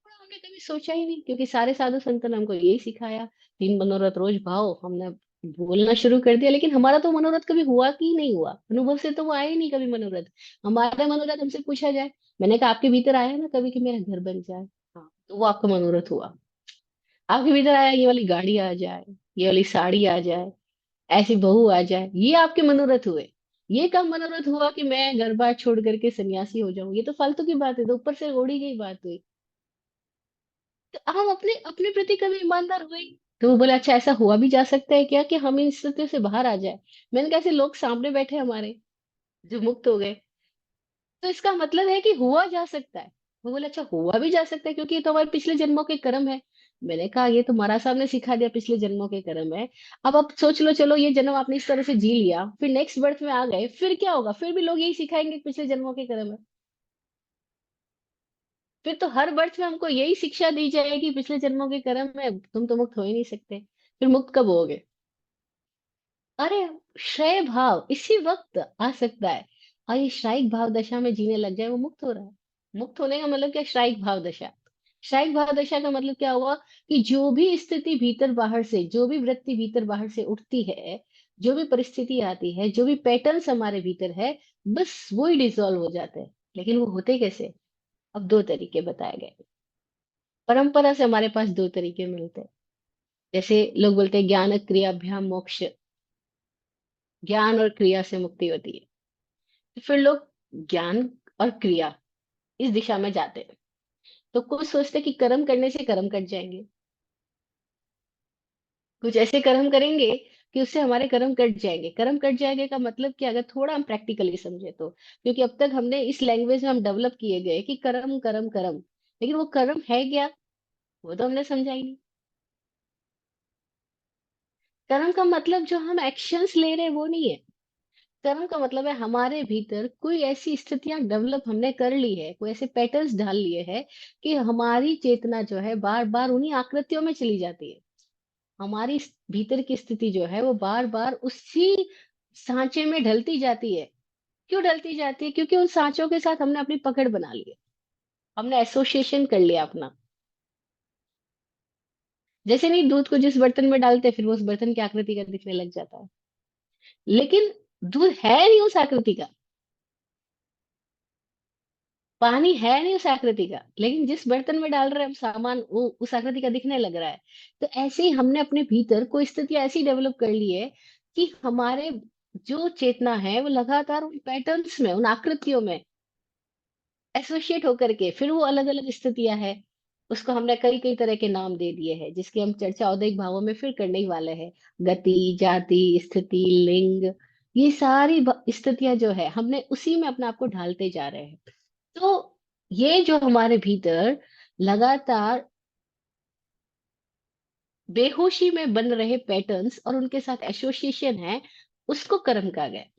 हमने कभी सोचा ही नहीं, क्योंकि सारे साधु संतों ने हमको यही सिखाया, 3 मनोरथ रोज भाओ, हमने बोलना शुरू कर दिया, लेकिन हमारा तो मनोरथ कभी हुआ कि नहीं हुआ, अनुभव से तो वो आया ही नहीं कभी मनोरथ। हमारा मनोरथ हमसे पूछा जाए, मैंने कहा आपके भीतर आया ना कभी कि मेरा घर बन जाए, हाँ तो वो आपका मनोरथ हुआ। आपके भीतर आया ये वाली गाड़ी आ जाए, ये वाली साड़ी आ जाए, ऐसी बहू आ जाए, ये आपके मनोरथ हुए। ये कब मनोरथ हुआ कि मैं घर बार छोड़ करके सन्यासी हो जाऊं? ये तो फालतू की बात है, तो ऊपर से ओढ़ी गई बात हुई। तो हम अपने अपने प्रति कभी ईमानदार हुए? तो वो बोले अच्छा ऐसा हुआ भी जा सकता है क्या कि हम इन स्थितियों से बाहर आ जाए? मैंने कहा ऐसे लोग सामने बैठे हमारे जो मुक्त हो गए, तो इसका मतलब है कि हुआ जा सकता है। वो बोले अच्छा हुआ भी जा सकता है क्योंकि ये तो हमारे पिछले जन्मों के कर्म है। मैंने कहा ये तो महाराज साहब ने सिखा दिया पिछले जन्मों के कर्म है। अब आप सोच लो, चलो ये जन्म आपने इस तरह से जी लिया, फिर नेक्स्ट बर्थ में आ गए, फिर क्या होगा? फिर भी लोग यही सिखाएंगे कि पिछले जन्मों के कर्म है। फिर तो हर बर्थ में हमको यही शिक्षा दी जाएगी, पिछले जन्मों के कर्म में तुम तो मुक्त हो ही नहीं सकते, फिर मुक्त कब होगे? अरे श्रेय भाव इसी वक्त आ सकता है, और ये श्राइक भाव दशा में जीने लग जाए वो मुक्त हो रहा है। मुक्त होने का मतलब क्या? श्राइक भाव दशा। श्राइक भाव दशा का मतलब क्या हुआ कि जो भी स्थिति भीतर बाहर से, जो भी वृत्ति भीतर बाहर से उठती है, जो भी परिस्थिति आती है, जो भी पैटर्न्स हमारे भीतर है, बस वो ही डिसॉल्व हो जाते हैं। लेकिन वो होते कैसे? अब 2 तरीके बताए गए। परंपरा से हमारे पास 2 तरीके मिलते हैं। जैसे लोग बोलते हैं ज्ञान क्रियाभ्याम मोक्ष, ज्ञान और क्रिया से मुक्ति होती है। तो फिर लोग ज्ञान और क्रिया इस दिशा में जाते हैं। तो कुछ सोचते हैं कि कर्म करने से कर्म कट जाएंगे, कुछ ऐसे कर्म करेंगे कि उससे हमारे कर्म कट जाएंगे। कर्म कट जाएंगे का मतलब क्या, अगर थोड़ा हम प्रैक्टिकली समझे तो, क्योंकि अब तक हमने इस लैंग्वेज में हम डेवलप किए गए कि कर्म कर्म कर्म, लेकिन वो कर्म है क्या, वो तो हमने समझा ही नहीं। कर्म का मतलब जो हम एक्शंस ले रहे हैं वो नहीं है। कर्म का मतलब है हमारे भीतर कोई ऐसी स्थितियां डेवलप हमने कर ली है, कोई ऐसे पैटर्न्स ढाल लिए हैं कि हमारी चेतना जो है बार बार उन्हीं आकृतियों में चली जाती है। हमारी भीतर की स्थिति जो है वो बार बार उसी सांचे में ढलती जाती है। क्यों ढलती जाती है? क्योंकि उन सांचों के साथ हमने अपनी पकड़ बना ली है, हमने एसोसिएशन कर लिया अपना। जैसे नहीं, दूध को जिस बर्तन में डालते हैं फिर वो उस बर्तन की आकृति का दिखने लग जाता है, लेकिन दूध है नहीं उस आकृति का, पानी है नहीं उस आकृति का, लेकिन जिस बर्तन में डाल रहे हैं हम सामान वो उस आकृति का दिखने लग रहा है। तो ऐसे ही हमने अपने भीतर कोई स्थितियां ऐसी डेवलप कर ली है कि हमारे जो चेतना है वो लगातार उन पैटर्न्स में, उन आकृतियों में एसोसिएट होकर के फिर वो अलग अलग स्थितियां है। उसको हमने कई कई तरह के नाम दे दिए हैं, जिसकी हम चर्चा औद्योगिक भावों में फिर करने ही वाले हैं। गति, जाति, स्थिति, लिंग, ये सारी स्थितियां जो है हमने उसी में अपने आप को ढालते जा रहे हैं। तो ये जो हमारे भीतर लगातार बेहोशी में बन रहे पैटर्न्स और उनके साथ एसोसिएशन है, उसको कर्म कहा गया है।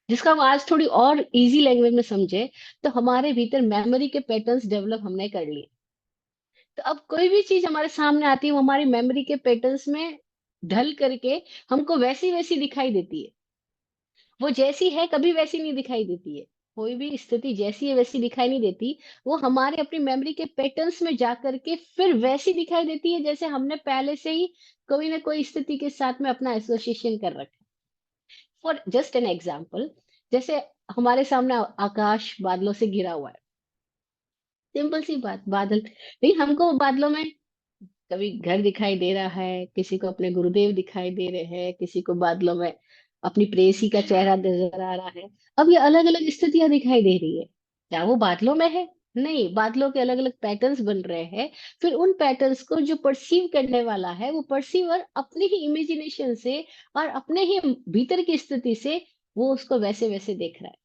जिसका हम आज थोड़ी और इजी लैंग्वेज में समझे, तो हमारे भीतर मेमोरी के पैटर्न्स डेवलप हमने कर लिए। तो अब कोई भी चीज हमारे सामने आती है वो हमारी मेमोरी के पैटर्न्स में ढल करके हमको वैसी वैसी दिखाई देती है। वो जैसी है कभी वैसी नहीं दिखाई देती है। कोई भी स्थिति जैसी है वैसी दिखाई नहीं देती। वो हमारे अपनी मेमोरी के पैटर्न्स में जा करके फिर वैसी दिखाई देती है जैसे हमने पहले से ही कोई ना कोई स्थिति के साथ में अपना एसोसिएशन कर रखा है। फॉर जस्ट एन एग्जाम्पल, जैसे हमारे सामने आकाश बादलों से घिरा हुआ है। सिंपल सी बात, बादल नहीं, हमको बादलों में कभी घर दिखाई दे रहा है, किसी को अपने गुरुदेव दिखाई दे रहे हैं, किसी को बादलों में अपनी प्रेयसी का चेहरा नजर आ रहा है। अब ये अलग अलग स्थितियां दिखाई दे रही है, क्या वो बादलों में है? नहीं, बादलों के अलग अलग पैटर्न्स बन रहे हैं। फिर उन पैटर्न्स को जो परसीव करने वाला है वो परसीवर अपनी ही इमेजिनेशन से और अपने ही भीतर की स्थिति से वो उसको वैसे वैसे देख रहा है।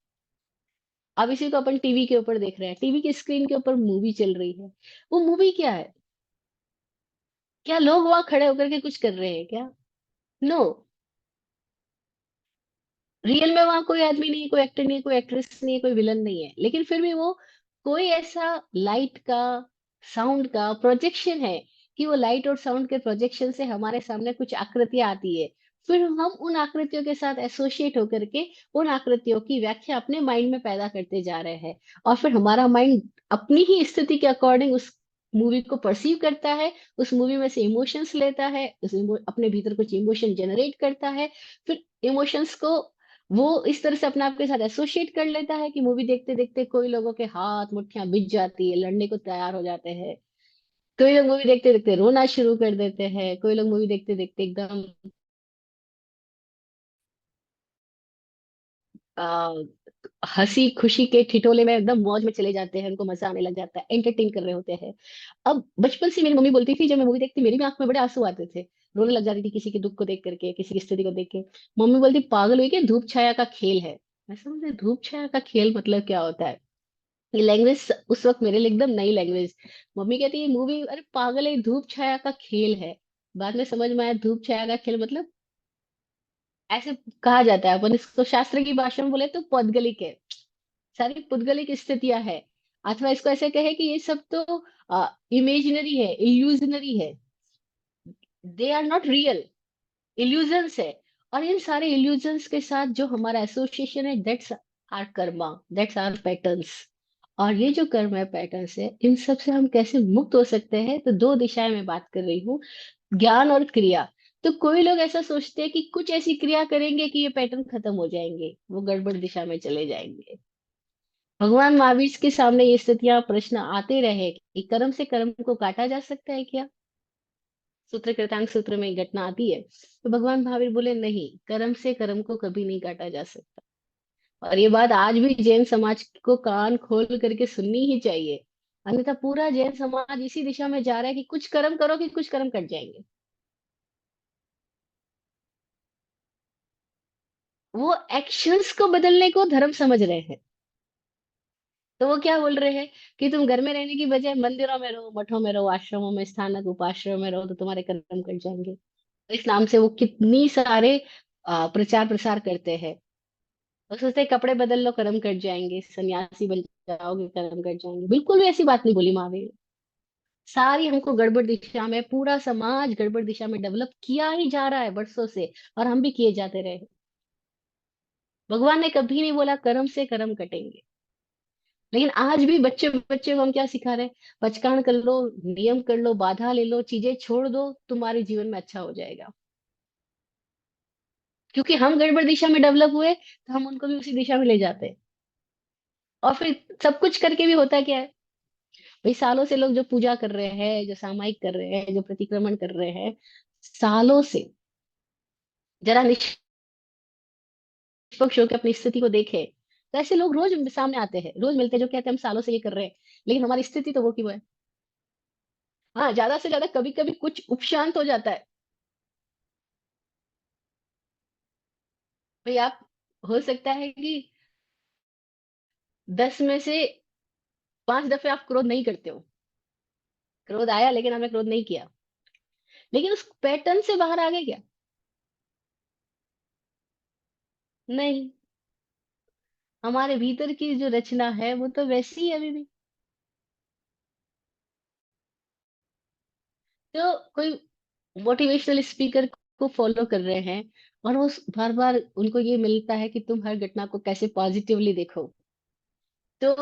अब इसी को अपन टीवी के ऊपर देख रहे हैं, टीवी की स्क्रीन के ऊपर मूवी चल रही है। वो मूवी क्या है? क्या लोग वहां खड़े होकर के कुछ कर रहे हैं क्या? नो। रियल में वहां कोई आदमी नहीं है, कोई एक्टर नहीं है, कोई एक्ट्रेस नहीं है, कोई विलन नहीं है, लेकिन फिर भी वो कोई ऐसा लाइट का, साउंड का प्रोजेक्शन है कि वो लाइट और साउंड के प्रोजेक्शन से हमारे सामने कुछ आकृतियां आती है। फिर हम उन आकृतियों के साथ एसोसिएट होकर के उन आकृतियों की व्याख्या अपने माइंड में पैदा करते जा रहे हैं। और फिर हमारा माइंड अपनी ही स्थिति के अकॉर्डिंग उस मूवी को परसीव करता है, उस मूवी में से इमोशंस लेता है, अपने भीतर कुछ इमोशन जनरेट करता है। फिर इमोशंस को वो इस तरह से अपने आप के साथ एसोसिएट कर लेता है कि मूवी देखते देखते कोई लोगों के हाथ मुट्ठियां भिज जाती है, लड़ने को तैयार हो जाते हैं। कोई लोग मूवी देखते देखते रोना शुरू कर देते हैं, कोई लोग मूवी देखते देखते एकदम आ, हंसी खुशी के ठिठोले में एकदम मौज में चले जाते हैं, उनको मजा आने लग जाता है, एंटरटेन कर रहे होते हैं। अब बचपन से मेरी मम्मी बोलती थी, जब मैं मूवी देखती मेरी भी आंख में बड़े आंसू आते थे, रोने लग जाती थी किसी के दुख को देख करके, किसी की स्थिति को देख के। मम्मी बोलती पागल हुई, कि धूप छाया का खेल है। मैं समझे धूप छाया का खेल मतलब क्या होता है? ये लैंग्वेज उस वक्त मेरे लिए एकदम नई लैंग्वेज। मम्मी कहती है मूवी, अरे पागल है, धूप छाया का खेल है। बाद में समझ में आया धूप छाया का खेल मतलब ऐसे कहा जाता है, अपन इसको शास्त्र की भाषा में बोले तो पौद्गलिक है, सारी पुद्गलिक स्थितियां है। अथवा इसको ऐसे कहे कि ये सब तो इमेजिनरी है, इल्यूजनरी है, they are not real, illusions है। और इन सारे इल्यूजन्स के साथ जो हमारा एसोसिएशन है, that's are karma, that's are patterns. और ये जो कर्म है, पैटर्न्स है, इन सब से हम कैसे मुक्त हो सकते हैं? तो दो दिशाएं में बात कर रही हूँ, ज्ञान और क्रिया। तो कोई लोग ऐसा सोचते हैं कि कुछ ऐसी क्रिया करेंगे कि ये पैटर्न खत्म हो जाएंगे, वो गड़बड़ दिशा में चले जाएंगे। भगवान महावीर के सामने ये स्थितियां, प्रश्न आते रहे कि कर्म से कर्म को काटा जा सकता है क्या? सूत्र कृतांग सूत्र में एक घटना आती है। तो भगवान महावीर बोले नहीं, कर्म से कर्म को कभी नहीं काटा जा सकता। और ये बात आज भी जैन समाज को कान खोल करके सुननी ही चाहिए। अन्यथा पूरा जैन समाज इसी दिशा में जा रहा है कि कुछ कर्म करो कि कुछ कर्म कट जाएंगे। वो एक्शंस को बदलने को धर्म समझ रहे हैं। तो वो क्या बोल रहे हैं कि तुम घर में रहने की बजाय मंदिरों में रहो, मठों में रहो, आश्रमों में, स्थानक उपाश्रमों में रहो, तो तुम्हारे कर्म कट जाएंगे। तो इस नाम से वो कितनी सारे प्रचार प्रसार करते हैं। वो सोचते हैं कपड़े बदल लो कर्म कट जाएंगे, सन्यासी बन जाओगे कर्म कट जाएंगे। बिल्कुल भी ऐसी बात नहीं बोली महावीर ने। सारी हमको गड़बड़ दिशा में, पूरा समाज गड़बड़ दिशा में डेवलप किया ही जा रहा है बरसों से, और हम भी किए जाते रहे। भगवान ने कभी नहीं बोला कर्म से कर्म कटेंगे। लेकिन आज भी बच्चे बच्चे को हम क्या सिखा रहे हैं? पचकान कर लो, नियम कर लो, बाधा ले लो, चीजें छोड़ दो, तुम्हारे जीवन में अच्छा हो जाएगा। क्योंकि हम गड़बड़ दिशा में डेवलप हुए, तो हम उनको भी उसी दिशा में ले जाते हैं। और फिर सब कुछ करके भी होता क्या है? भाई सालों से लोग जो पूजा कर रहे हैं, जो सामायिक कर रहे हैं, जो प्रतिक्रमण कर रहे हैं, सालों से, जरा निष्पक्ष होकर अपनी स्थिति को देखे, तो ऐसे लोग रोज सामने आते हैं, रोज मिलते हैं, जो कहते हैं हम सालों से ये कर रहे हैं, लेकिन हमारी स्थिति तो वो की वो है। हाँ, ज्यादा से ज्यादा कभी कभी कुछ उपशांत हो जाता है। भाई आप, हो सकता है कि 10 में से 5 दफे आप क्रोध नहीं करते हो, क्रोध आया लेकिन आपने क्रोध नहीं किया, लेकिन उस पैटर्न से बाहर आ गए क्या? नहीं। हमारे भीतर की जो रचना है वो तो वैसी ही है अभी भी। तो कोई मोटिवेशनल स्पीकर को फॉलो कर रहे हैं, और वो बार बार उनको ये मिलता है कि तुम हर घटना को कैसे पॉजिटिवली देखो, तो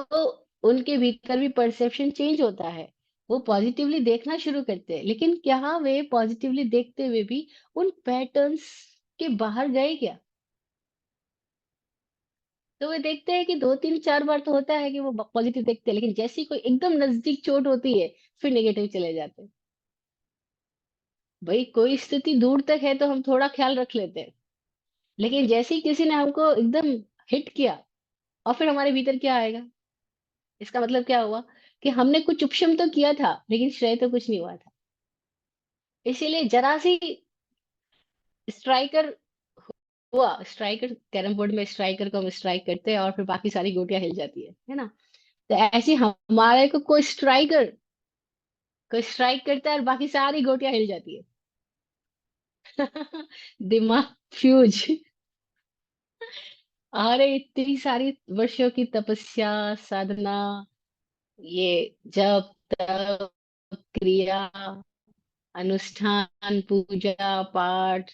उनके भीतर भी परसेप्शन चेंज होता है। वो पॉजिटिवली देखना शुरू करते हैं, लेकिन क्या वे पॉजिटिवली देखते हुए भी उन पैटर्न्स के बाहर गए क्या? तो वे देखते हैं कि 2 3 4 बार तो होता है कि वो पॉजिटिव देखते हैं, लेकिन जैसे ही कोई एकदम नजदीक चोट होती है, फिर नेगेटिव चले जाते हैं। भाई कोई स्थिति दूर तक है तो हम थोड़ा ख्याल रख लेते हैं, लेकिन जैसे ही किसी ने हमको एकदम हिट किया, और फिर हमारे भीतर क्या आएगा? इसका मतलब क्या हुआ? कि हमने कुछ उपशम तो किया था, लेकिन श्रेय तो कुछ नहीं हुआ था। इसीलिए जरा सी स्ट्राइकर हुआ, स्ट्राइकर कैरम बोर्ड में स्ट्राइकर को हम स्ट्राइक करते हैं, और फिर बाकी सारी गोटियां हिल जाती है ना? तो ऐसे हमारे को कोई स्ट्राइक करता है और बाकी सारी गोटियां हिल जाती है। दिमाग फ्यूज। अरे इतनी सारी वर्षों की तपस्या, साधना, ये जप, तप, क्रिया, अनुष्ठान, पूजा पाठ,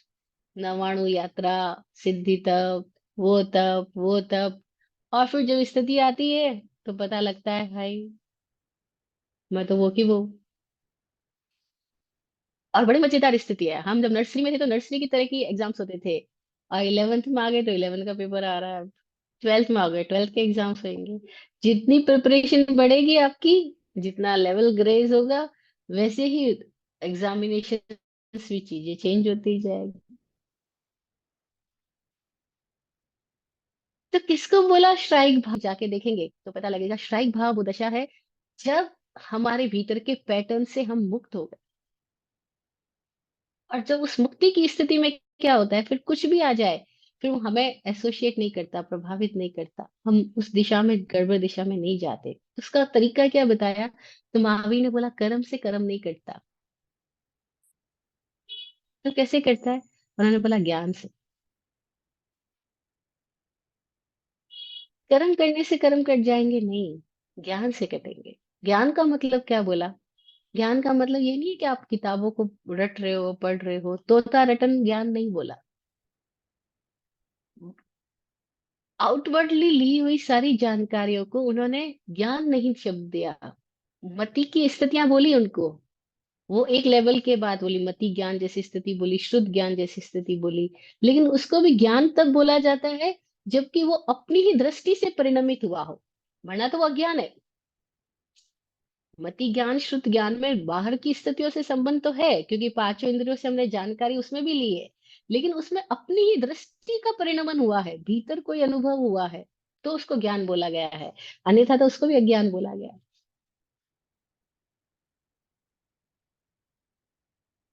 नवाणु यात्रा, सिद्धि तप, वो तप, और फिर जब स्थिति आती है, तो पता लगता है भाई मैं तो वो की वो। और बड़ी मजेदार स्थिति है, हम जब नर्सरी में थे तो नर्सरी की तरह की एग्जाम्स होते थे, और 11th में आ गए तो 11th का पेपर आ रहा है, 12th में आ गए 12th के एग्जाम्स होंगे। जितनी प्रिपरेशन बढ़ेगी आपकी, जितना लेवल ग्रेज होगा, वैसे ही एग्जामिनेशन भी चीजें चेंज होती जाएगी। तो किसको बोला श्राइक भाव? जाके देखेंगे तो पता लगेगा, श्राइक भाव वो दशा है जब हमारे भीतर के पैटर्न से हम मुक्त हो गए। और जब उस मुक्ति की स्थिति में क्या होता है, फिर कुछ भी आ जाए, फिर वो हमें एसोसिएट नहीं करता, प्रभावित नहीं करता, हम उस दिशा में, गड़बड़ दिशा में नहीं जाते। उसका तरीका क्या बताया? तो महावीर ने बोला कर्म से कर्म नहीं करता। तो कैसे करता है? उन्होंने बोला ज्ञान से। कर्म करने से कर्म कट जाएंगे? नहीं, ज्ञान से कटेंगे। ज्ञान का मतलब क्या बोला? ज्ञान का मतलब ये नहीं है कि आप किताबों को रट रहे हो, पढ़ रहे हो, तोता रटन ज्ञान नहीं बोला। आउटवर्डली ली हुई सारी जानकारियों को उन्होंने ज्ञान नहीं शब्द दिया। मति की स्थितियां बोली उनको, वो एक लेवल के बाद बोली, मति ज्ञान जैसी स्थिति बोली, शुद्ध ज्ञान जैसी स्थिति बोली। लेकिन उसको भी ज्ञान तब बोला जाता है जबकि वो अपनी ही दृष्टि से परिणमित हुआ हो, वरना तो वो अज्ञान है। मति ज्ञान, शुद्ध ज्ञान में बाहर की स्थितियों से संबंध तो है, क्योंकि पांचों इंद्रियों से हमने जानकारी उसमें भी ली है, लेकिन उसमें अपनी ही दृष्टि का परिणमन हुआ है, भीतर कोई अनुभव हुआ है, तो उसको ज्ञान बोला गया है। अन्यथा तो उसको भी अज्ञान बोला गया है।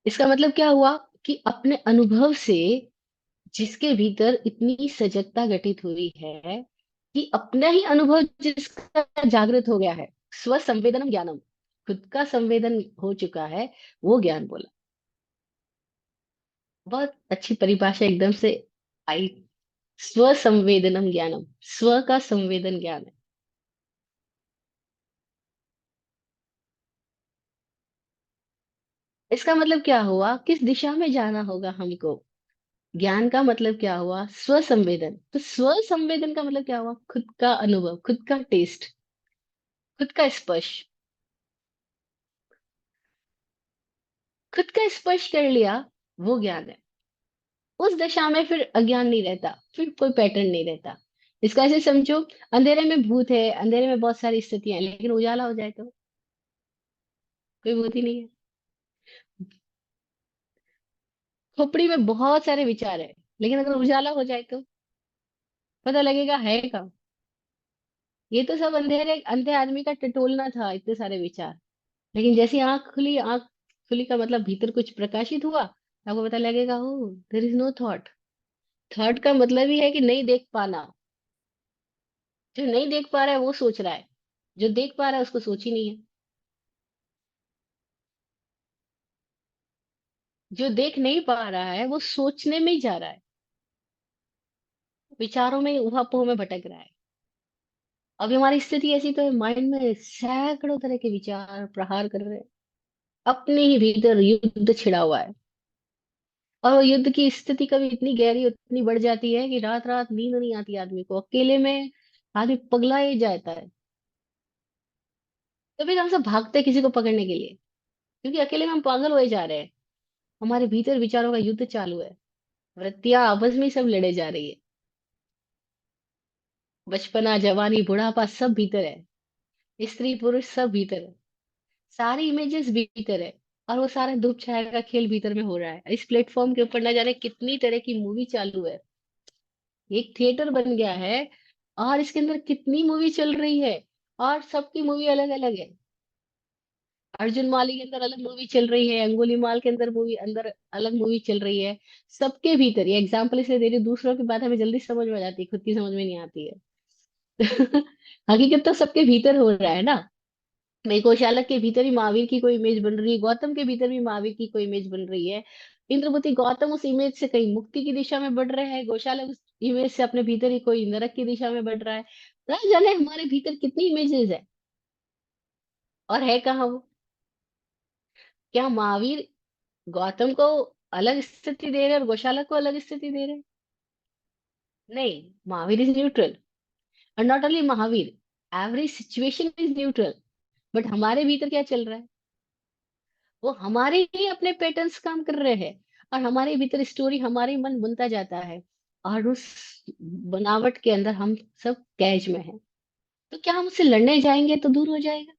इसका मतलब क्या हुआ? कि अपने अनुभव से जिसके भीतर इतनी सजगता घटित हुई है कि अपना ही अनुभव जिसका जागृत हो गया है, स्व संवेदनम ज्ञानम, खुद का संवेदन हो चुका है, वो ज्ञान बोला। बहुत अच्छी परिभाषा एकदम से आई। स्व संवेदनम ज्ञानम, स्व का संवेदन ज्ञान है। इसका मतलब क्या हुआ, किस दिशा में जाना होगा हमको। ज्ञान का मतलब क्या हुआ, स्व संवेदन। तो स्व संवेदन का मतलब क्या हुआ, खुद का अनुभव, खुद का टेस्ट, खुद का स्पर्श। खुद का स्पर्श कर लिया, वो ज्ञान है। उस दशा में फिर अज्ञान नहीं रहता, फिर कोई पैटर्न नहीं रहता। इसको ऐसे समझो, अंधेरे में भूत है, अंधेरे में बहुत सारी स्थितियां हैं, लेकिन उजाला हो जाए तो कोई भूत ही नहीं है। खोपड़ी में बहुत सारे विचार है, लेकिन अगर उजाला हो जाए तो पता लगेगा है कहाँ। ये तो सब अंधेरे अंधे आदमी का टटोलना था, इतने सारे विचार। लेकिन जैसी आंख खुली, आंख खुली का मतलब भीतर कुछ प्रकाशित हुआ, आपको पता लगेगा, oh there is no thought. Thought का मतलब ही है कि नहीं देख पाना। जो नहीं देख पा रहा है वो सोच रहा है, जो देख पा रहा है उसको सोच ही नहीं है। जो देख नहीं पा रहा है वो सोचने में ही जा रहा है, विचारों में ऊहापोह में भटक रहा है। अभी हमारी स्थिति ऐसी तो है, माइंड में सैकड़ों तरह के विचार प्रहार कर रहे हैं, अपने ही भीतर युद्ध छिड़ा हुआ है। और वो युद्ध की स्थिति कभी इतनी गहरी, इतनी बढ़ जाती है कि रात रात नींद नहीं आती आदमी को, अकेले में आदमी पगला ही जाता है। तभी तो हम सब भागते हैं किसी को पकड़ने के लिए, क्योंकि अकेले में हम पागल हुए जा रहे हैं। हमारे भीतर विचारों का युद्ध चालू है, वृत्तियां आपस में ही सब लड़े जा रही है। बचपना, जवानी, बुढ़ापा सब भीतर है, स्त्री पुरुष सब भीतर है, सारी इमेजेस भीतर है। और वो सारा धूप छाया का खेल भीतर में हो रहा है। इस प्लेटफॉर्म के ऊपर ना जाने कितनी तरह की मूवी चालू है, एक थिएटर बन गया है, और इसके अंदर कितनी मूवी चल रही है, और सबकी मूवी अलग अलग है। अर्जुन माली के अंदर अलग मूवी चल रही है, अंगुली माल के अंदर मूवी, अंदर अलग मूवी चल रही है। सबके भीतर, ये एग्जाम्पल इसलिए दे रही हूँ, दूसरों की बात हमें जल्दी समझ में आ जाती है, खुद की समझ में नहीं आती है। हकीकत तो सबके भीतर हो रहा है ना। मेरे गौशालक के भीतर ही महावीर की कोई इमेज बन रही है, गौतम के भीतर भी महावीर की कोई इमेज बन रही है। इंद्रपति गौतम उस इमेज से कहीं मुक्ति की दिशा में बढ़ रहे हैं, गौशालक उस इमेज से अपने भीतर ही कोई नरक की दिशा में बढ़ रहा है। ना जाने हमारे भीतर कितनी इमेजेस है, और है कहाँ वो। क्या महावीर गौतम को अलग स्थिति दे रहे हैं और गौशालक को अलग स्थिति दे रहे हैं? नहीं, महावीर इज न्यूट्रल। और not only Mahavir, every situation is neutral. But हमारे भीतर क्या चल रहा है, वो हमारे ही अपने पैटर्न्स काम कर रहे हैं, और हमारे भीतर स्टोरी हमारे ही मन बुनता जाता है। और उस बनावट के अंदर हम सब कैज में हैं। तो क्या हम उससे लड़ने जाएंगे तो दूर हो जाएगा?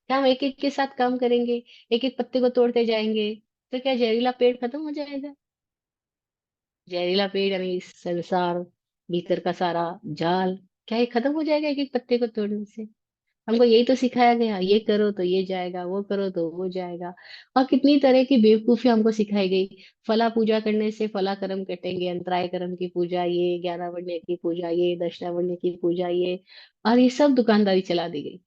क्या हम एक एक के साथ काम करेंगे, एक एक पत्ते को तोड़ते जाएंगे, तो क्या जहरीला पेड़ खत्म हो जाएगा? जहरीला पेड़ यानी संसार, भीतर का सारा जाल, क्या ये खत्म हो जाएगा एक एक पत्ते को तोड़ने से? हमको यही तो सिखाया गया, ये करो तो ये जाएगा, वो करो तो वो जाएगा। और कितनी तरह की बेवकूफी हमको सिखाई गई। फला पूजा करने से फला कर्म कटेंगे, अंतराय कर्म की पूजा ये, ज्ञानावरण्य की पूजा ये, दक्षिणावरण्य की पूजा ये, और ये सब दुकानदारी चला दी गई।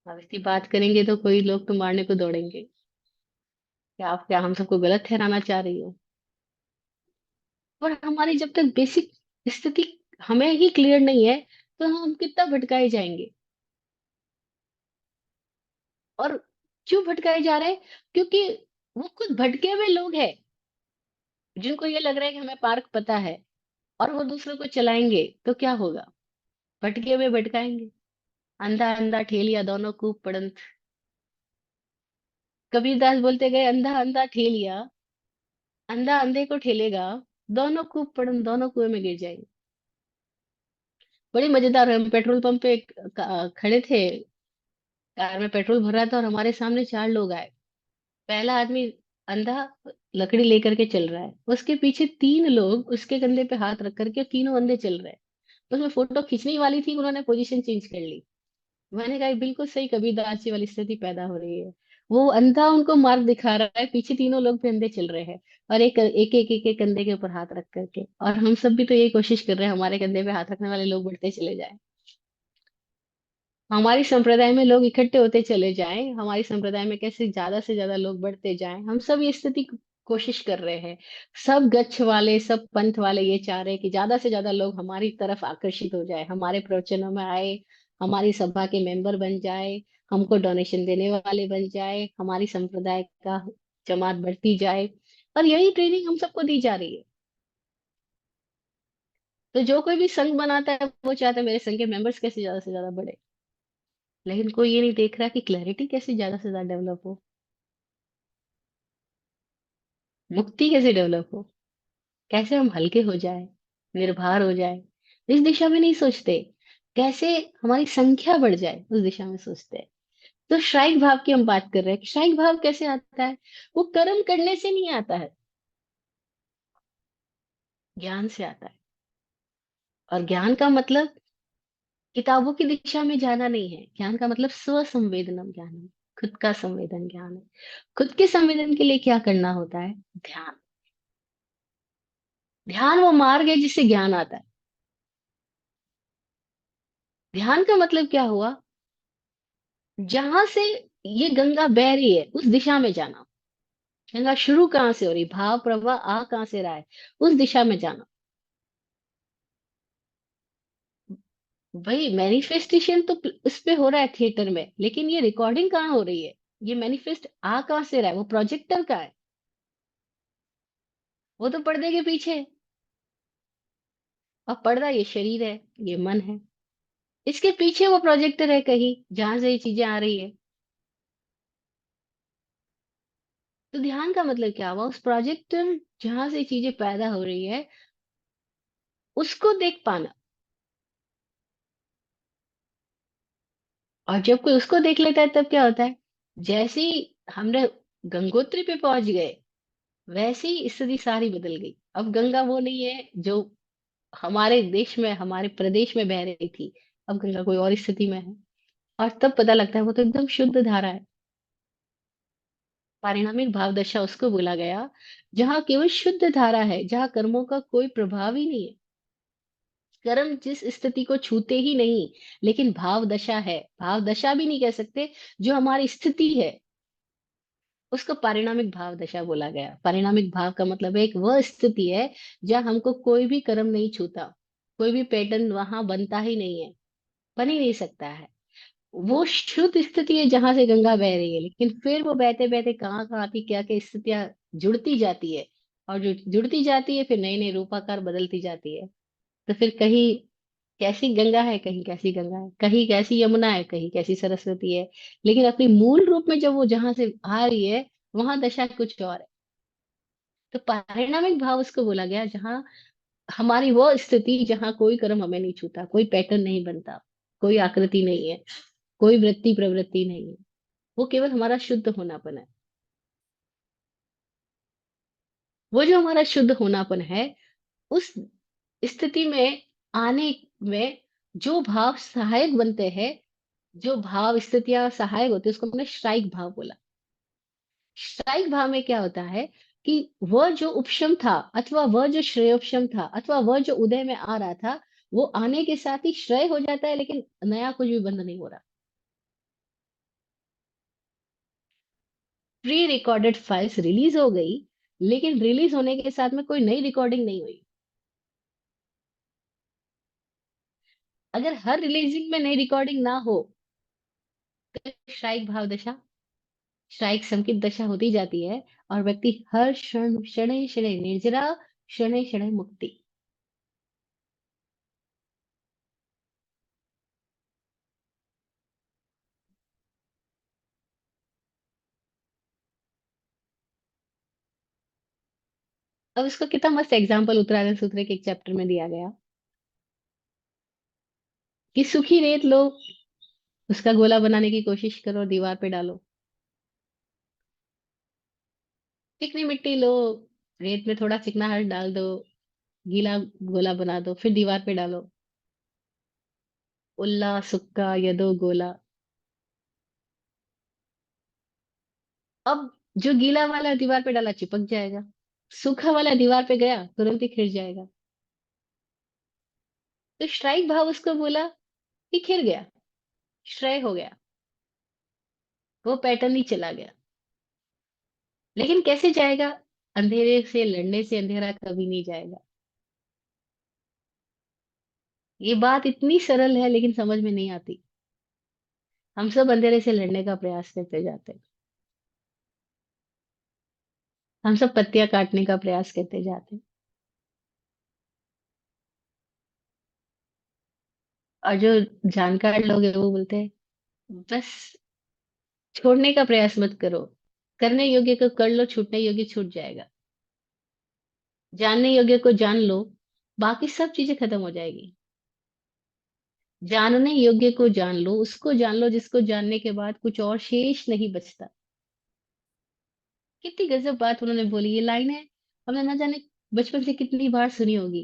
अब इसकी बात करेंगे तो कोई लोग तो मारने को दौड़ेंगे। क्या आप, क्या हम सबको गलत ठहराना चाह रही हो? और हमारी जब तक बेसिक स्थिति हमें ही क्लियर नहीं है, तो हम कितना भटकाए जाएंगे। और क्यों भटकाए जा रहे हैं? क्योंकि वो खुद भटके हुए लोग हैं, जिनको ये लग रहा है कि हमें पार्क पता है, और वो दूसरों को चलाएंगे तो क्या होगा, भटके हुए भटकाएंगे। अंधा अंधा ठेलिया दोनों खूब पड़ंत। कबीरदास बोलते गए, अंधा अंधा ठेलिया, अंधा अंधे को ठेलेगा, दोनों खूब पड़ंत, दोनों कुएं में गिर जाएंगे। बड़ी मजेदार है, हम पेट्रोल पंप पे खड़े थे, कार में पेट्रोल भर रहा था, और हमारे सामने चार लोग आए। पहला आदमी अंधा, लकड़ी लेकर के चल रहा है, उसके पीछे तीन लोग उसके कंधे पे हाथ रख करके, तीनों अंधे चल रहे हैं। उसमें फोटो खींचने वाली थी, उन्होंने पोजीशन चेंज कर ली। मैंने कहा बिल्कुल सही कबीरदास जी वाली स्थिति पैदा हो रही है। वो अंधा उनको मार्ग दिखा रहा है, पीछे तीनों लोग भी अंधे चल रहे हैं, और एक एक एक एक, एक कंधे के ऊपर हाथ रख करके, और हम सब भी तो यही कोशिश कर रहे हैं हमारे कंधे पे हाथ रखने वाले लोग बढ़ते चले जाएं, हमारी संप्रदाय में लोग इकट्ठे होते चले जाएं, हमारी संप्रदाय में कैसे ज्यादा से ज्यादा लोग बढ़ते जाएं, हम सब ये स्थिति कोशिश कर रहे हैं। सब गच्छ वाले, सब पंथ वाले ये चाह रहे हैं कि ज्यादा से ज्यादा लोग हमारी तरफ आकर्षित हो जाए, हमारे प्रवचनों में आए, हमारी सभा के मेंबर बन जाए, हमको डोनेशन देने वाले बन जाए, हमारी संप्रदाय का जमात बढ़ती जाए, और यही ट्रेनिंग हम सबको दी जा रही है। तो जो कोई भी संघ बनाता है वो चाहता है मेरे संघ के मेंबर्स कैसे ज्यादा से ज्यादा बढ़े, लेकिन कोई ये नहीं देख रहा कि क्लैरिटी कैसे ज्यादा से ज्यादा डेवलप हो, मुक्ति कैसे डेवलप हो, कैसे हम हल्के हो जाए, निर्भर हो जाए, इस दिशा में नहीं सोचते। कैसे हमारी संख्या बढ़ जाए उस दिशा में सोचते हैं। तो श्राइक भाव की हम बात कर रहे हैं, श्राइक भाव कैसे आता है? वो कर्म करने से नहीं आता है, ज्ञान से आता है। और ज्ञान का मतलब किताबों की दिशा में जाना नहीं है, ज्ञान का मतलब स्व संवेदनम ज्ञान है, खुद का संवेदन ज्ञान है। खुद के संवेदन के लिए क्या करना होता है? ध्यान। ध्यान वो मार्ग है जिससे ज्ञान आता है। ध्यान का मतलब क्या हुआ? जहां से ये गंगा बह रही है उस दिशा में जाना। गंगा शुरू कहाँ से हो रही, भाव प्रवाह आ कहाँ से रहा है, उस दिशा में जाना। भाई मैनिफेस्टेशन तो उस पे हो रहा है थिएटर में, लेकिन ये रिकॉर्डिंग कहाँ हो रही है? ये मैनिफेस्ट आ कहाँ से रहा है? वो प्रोजेक्टर का है, वो तो पर्दे के पीछे है। और पर्दा ये शरीर है, ये मन है, इसके पीछे वो प्रोजेक्टर है कहीं जहां से ये चीजें आ रही है। तो ध्यान का मतलब क्या हुआ? उस प्रोजेक्टर जहां से चीजें पैदा हो रही है उसको देख पाना। और जब कोई उसको देख लेता है तब क्या होता है? जैसे ही हमने गंगोत्री पे पहुंच गए, वैसे ही स्थिति सारी बदल गई। अब गंगा वो नहीं है जो हमारे देश में, हमारे प्रदेश में बह रही थी। अब गंगा कोई और स्थिति में है, और तब पता लगता है वो तो एकदम शुद्ध धारा है। पारिणामिक भाव दशा उसको बोला गया जहाँ केवल शुद्ध धारा है, जहाँ कर्मों का कोई प्रभाव ही नहीं है। कर्म जिस स्थिति को छूते ही नहीं, लेकिन भाव दशा है, भाव दशा भी नहीं कह सकते, जो हमारी स्थिति है उसको पारिणामिक भाव दशा बोला गया। पारिणामिक भाव का मतलब है एक वह स्थिति है जहाँ हमको कोई भी कर्म नहीं छूता, कोई भी पैटर्न वहां बनता ही नहीं है, बन ही नहीं सकता है। वो शुद्ध स्थिति है जहां से गंगा बह रही है, लेकिन फिर वो बहते बहते कहाँ कहाँ की क्या क्या स्थितियां जुड़ती जाती है, और जो जुड़ती जाती है फिर नई नई रूपाकार बदलती जाती है। तो फिर कहीं कैसी गंगा है, कहीं कैसी गंगा है, कहीं कैसी यमुना है, कहीं कैसी सरस्वती है, लेकिन अपनी मूल रूप में जब वो जहां से आ रही है वहां दशा कुछ और है। तो पारिणामिक भाव उसको बोला गया जहाँ हमारी वो स्थिति जहाँ कोई कर्म हमें नहीं छूता, कोई पैटर्न नहीं बनता, कोई आकृति नहीं है, कोई वृत्ति प्रवृत्ति नहीं है, वो केवल हमारा शुद्ध होनापन है। वो जो हमारा शुद्ध होनापन है, उस स्थिति में आने में जो भाव सहायक बनते हैं, जो भाव स्थितियां सहायक होती है, उसको हमने श्राइक भाव बोला। श्राइक भाव में क्या होता है कि वह जो उपशम था, अथवा वह जो श्रेयोपशम था, अथवा वह जो उदय में आ रहा था, वो आने के साथ ही श्रेय हो जाता है, लेकिन नया कुछ भी बंद नहीं हो रहा। प्री रिकॉर्डेड फाइल्स रिलीज हो गई, लेकिन रिलीज होने के साथ में कोई नई रिकॉर्डिंग नहीं हुई। अगर हर रिलीजिंग में नई रिकॉर्डिंग ना हो तो श्राइक भाव दशा, शायद संकित दशा होती जाती है, और व्यक्ति हर क्षण शनैः शनैः निर्जरा, शनैः शनैः मुक्ति। अब इसको कितना मस्त एग्जाम्पल उत्तरायण सूत्र के एक चैप्टर में दिया गया कि सूखी रेत लो, उसका गोला बनाने की कोशिश करो, दीवार पे डालो। चिकनी मिट्टी लो, रेत में थोड़ा चिकनाहट डाल दो, गीला गोला बना दो, फिर दीवार पे डालो। उल्ला सुक्का यदो गोला। अब जो गीला वाला दीवार पे डाला चिपक जाएगा, सूखा वाला दीवार पे गया तुरंत ही खिल जाएगा। तो स्ट्राइक भाव उसको बोला कि खिल गया, श्रेय हो गया, वो पैटर्न ही चला गया। लेकिन कैसे जाएगा? अंधेरे से लड़ने से अंधेरा कभी नहीं जाएगा। ये बात इतनी सरल है लेकिन समझ में नहीं आती। हम सब अंधेरे से लड़ने का प्रयास करते जाते हैं। हम सब पत्तियां काटने का प्रयास करते जाते हैं। और जो जानकार लोग हैं वो बोलते हैं बस छोड़ने का प्रयास मत करो, करने योग्य को कर लो, छूटने योग्य छूट जाएगा। जानने योग्य को जान लो, बाकी सब चीजें खत्म हो जाएगी। जानने योग्य को जान लो, उसको जान लो जिसको जानने के बाद कुछ और शेष नहीं बचता। कितनी गजब बात उन्होंने बोली। ये लाइन है हमने ना जाने बचपन से कितनी बार सुनी होगी।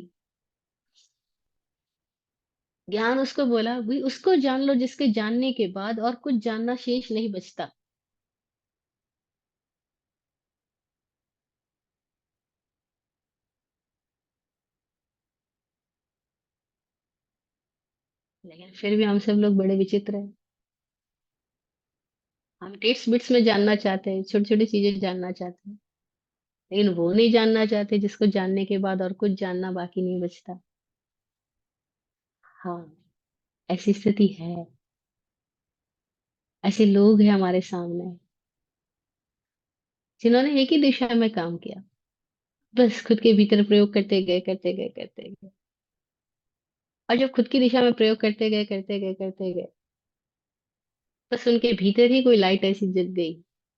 ज्ञान उसको बोला भी, उसको जान लो जिसके जानने के बाद और कुछ जानना शेष नहीं बचता। लेकिन फिर भी हम सब लोग बड़े विचित्र हैं। हम टिट्स बिट्स में जानना चाहते हैं, छोटी छोटी चीजें जानना चाहते हैं, लेकिन वो नहीं जानना चाहते जिसको जानने के बाद और कुछ जानना बाकी नहीं बचता। हाँ, ऐसी स्थिति है। ऐसे लोग हैं हमारे सामने जिन्होंने एक ही दिशा में काम किया, बस खुद के भीतर प्रयोग करते गए करते गए करते गए। और जब खुद की दिशा में प्रयोग करते गए करते गए करते गए, बस उनके भीतर ही कोई लाइट ऐसी जग गई।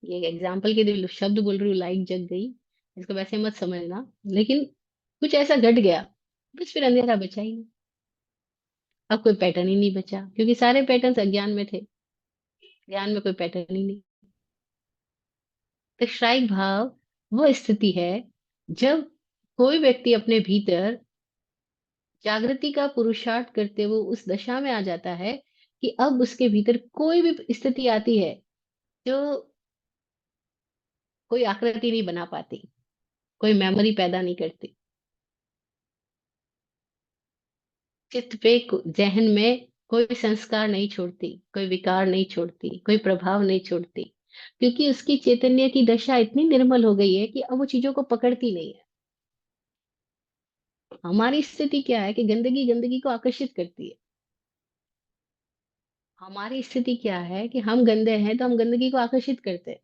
ये एग्जाम्पल के लिए शब्द बोल रही हूँ, लाइट जग गई, इसको वैसे मत समझना। लेकिन कुछ ऐसा घट गया, बस फिर अंधेरा बचा ही नहीं। अब कोई पैटर्न ही नहीं बचा, क्योंकि सारे पैटर्न अज्ञान में थे। ज्ञान में कोई पैटर्न ही नहीं। तो श्राइक भाव वो स्थिति है जब कोई व्यक्ति अपने भीतर जागृति का पुरुषार्थ करते हुए उस दशा में आ जाता है कि अब उसके भीतर कोई भी स्थिति आती है जो कोई आकृति नहीं बना पाती, कोई मेमोरी पैदा नहीं करती, चित्त पे जहन में कोई संस्कार नहीं छोड़ती, कोई विकार नहीं छोड़ती, कोई प्रभाव नहीं छोड़ती। क्योंकि उसकी चैतन्य की दशा इतनी निर्मल हो गई है कि अब वो चीजों को पकड़ती नहीं है। हमारी स्थिति क्या है कि गंदगी गंदगी को आकर्षित करती है। हमारी स्थिति क्या है कि हम गंदे हैं तो हम गंदगी को आकर्षित करते हैं।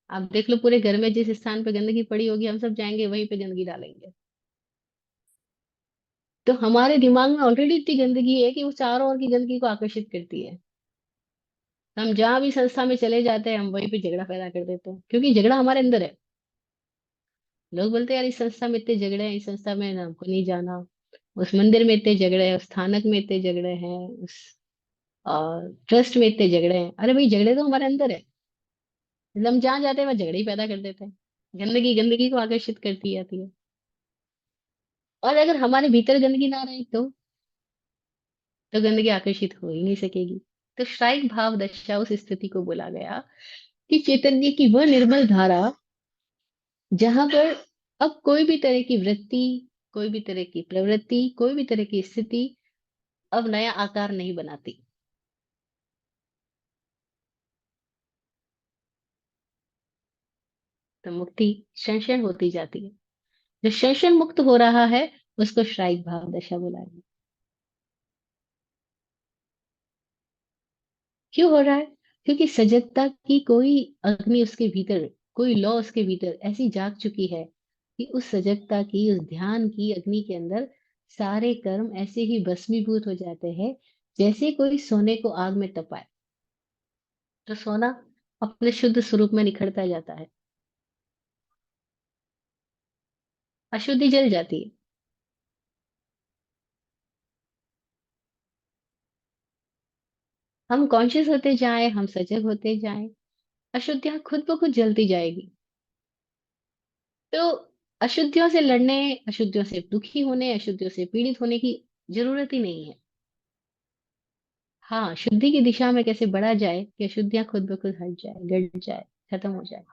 आप देख लो पूरे घर में जिस स्थान पे गंदगी पड़ी होगी हम सब जाएंगे वहीं पे गंदगी डालेंगे। तो हमारे दिमाग में ऑलरेडी इतनी गंदगी है कि वो चारों ओर की गंदगी को आकर्षित करती है। हम जहां भी संस्था में चले जाते हैं हम वहीं पे झगड़ा पैदा कर देते हैं, क्योंकि झगड़ा हमारे अंदर है। लोग बोलते हैं यार इस संस्था में इतने झगड़े हैं, इस संस्था में ना हमको नहीं जाना, उस मंदिर में इतने झगड़े हैं, उस स्थानक में इतने झगड़े हैं, उस ट्रस्ट में इतने झगड़े हैं। अरे भाई झगड़े तो हमारे अंदर है। मतलब हम जहाँ जाते हैं वह झगड़े ही पैदा कर देते हैं। गंदगी गंदगी को आकर्षित करती जाती है। और अगर हमारे भीतर गंदगी ना रहे तो गंदगी आकर्षित हो ही नहीं सकेगी। तो श्राइक भाव दशा उस स्थिति को बोला गया कि चैतन्य की वह निर्मल धारा जहां पर अब कोई भी तरह की वृत्ति, कोई भी तरह की प्रवृत्ति, कोई भी तरह की स्थिति अब नया आकार नहीं बनाती। तो मुक्ति क्षण क्षण होती जाती है। जो क्षण क्षण मुक्त हो रहा है उसको श्राइक भाव दशा बोला गया। क्यों हो रहा है? क्योंकि सजगता की कोई अग्नि उसके भीतर, कोई लौ उसके भीतर ऐसी जाग चुकी है कि उस सजगता की, उस ध्यान की अग्नि के अंदर सारे कर्म ऐसे ही भस्मीभूत हो जाते हैं जैसे कोई सोने को आग में तपाए। तो सोना अपने शुद्ध स्वरूप में निखरता जाता है, अशुद्धि जल जाती है। हम कॉन्शियस होते जाएं, हम सजग होते जाएं, अशुद्धियां खुद ब खुद जलती जाएगी। तो अशुद्धियों से लड़ने, अशुद्धियों से दुखी होने, अशुद्धियों से पीड़ित होने की जरूरत ही नहीं है। हाँ, शुद्धि की दिशा में कैसे बढ़ा जाए कि अशुद्धियां खुद ब खुद हट जाए, गट जाए। खत्म हो जाए।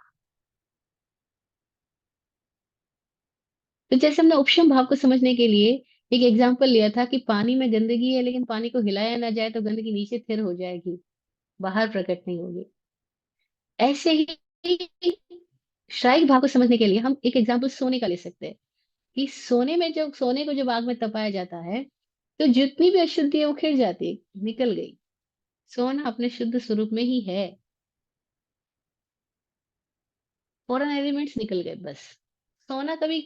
तो जैसे हमने उपशम भाव को समझने के लिए एक एग्जाम्पल लिया था कि पानी में गंदगी है, लेकिन पानी को हिलाया ना जाए तो गंदगी नीचे स्थिर हो जाएगी, बाहर प्रकट नहीं होगी। ऐसे ही श्राइक भाव को समझने के लिए हम एक एग्जाम्पल सोने का ले सकते हैं कि सोने में जब सोने को जब आग में तपाया जाता है तो जितनी भी अशुद्धि है वो खिड़ जाती है, निकल गई। सोना अपने शुद्ध स्वरूप में ही है, फॉरेन एलिमेंट्स निकल गए बस। सोना कभी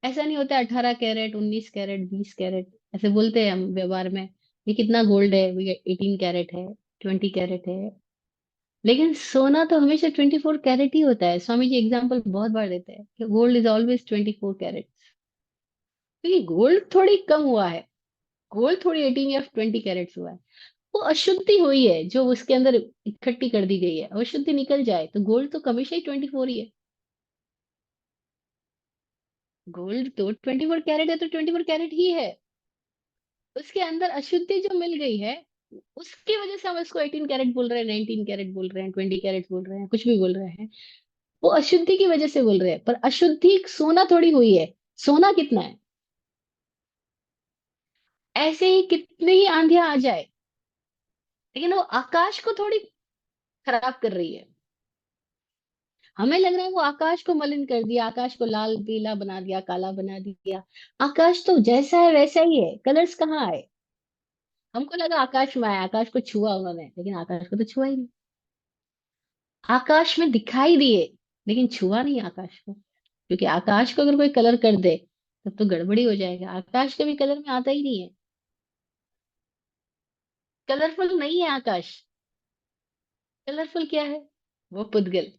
ऐसा नहीं होता 18 कैरेट, 19 कैरेट, 20 कैरेट, ऐसे बोलते हैं हम व्यवहार में, ये कितना गोल्ड है, ये 18 कैरेट है, 20 कैरेट है। लेकिन सोना तो हमेशा 24 कैरेट ही होता है। स्वामी जी एग्जाम्पल बहुत बार देते हैं कि गोल्ड इज ऑलवेज 24 कैरेट। क्योंकि गोल्ड थोड़ी कम हुआ है, गोल्ड थोड़ी 18 या 20 कैरेट्स हुआ है। वो अशुद्धि हुई है जो उसके अंदर इकट्ठी कर दी गई है, अशुद्धि निकल जाए तो गोल्ड तो हमेशा ही 24 ही है। गोल्ड तो 24 कैरेट है तो 24 कैरेट ही है। उसके अंदर अशुद्धि जो मिल गई है, उसकी वजह से हम इसको 18 कैरेट बोल रहे हैं, 19 कैरेट बोल रहे हैं, 20 कैरेट बोल रहे हैं, कुछ भी बोल रहे हैं। वो अशुद्धि की वजह से बोल रहे हैं, पर अशुद्धि सोना थोड़ी हुई है। सोना कितना है? ऐसे ही कितने ही आंधियां आ जाए, लेकिन वो आकाश को थोड़ी खराब कर रही है। हमें लग रहा है वो आकाश को मलिन कर दिया, आकाश को लाल पीला बना दिया, काला बना दिया। आकाश तो जैसा है वैसा ही है, कलर्स कहाँ आए? हमको लगा आकाश में आया, आकाश को छुआ उन्होंने, लेकिन आकाश को तो छुआ ही नहीं। आकाश में दिखाई दिए, लेकिन छुआ नहीं आकाश को। क्योंकि आकाश को अगर कोई कलर कर दे तब तो गड़बड़ी हो जाएगा, आकाश कभी कलर में आता ही नहीं है। कलरफुल नहीं है आकाश। कलरफुल क्या है? वो पुद्गल।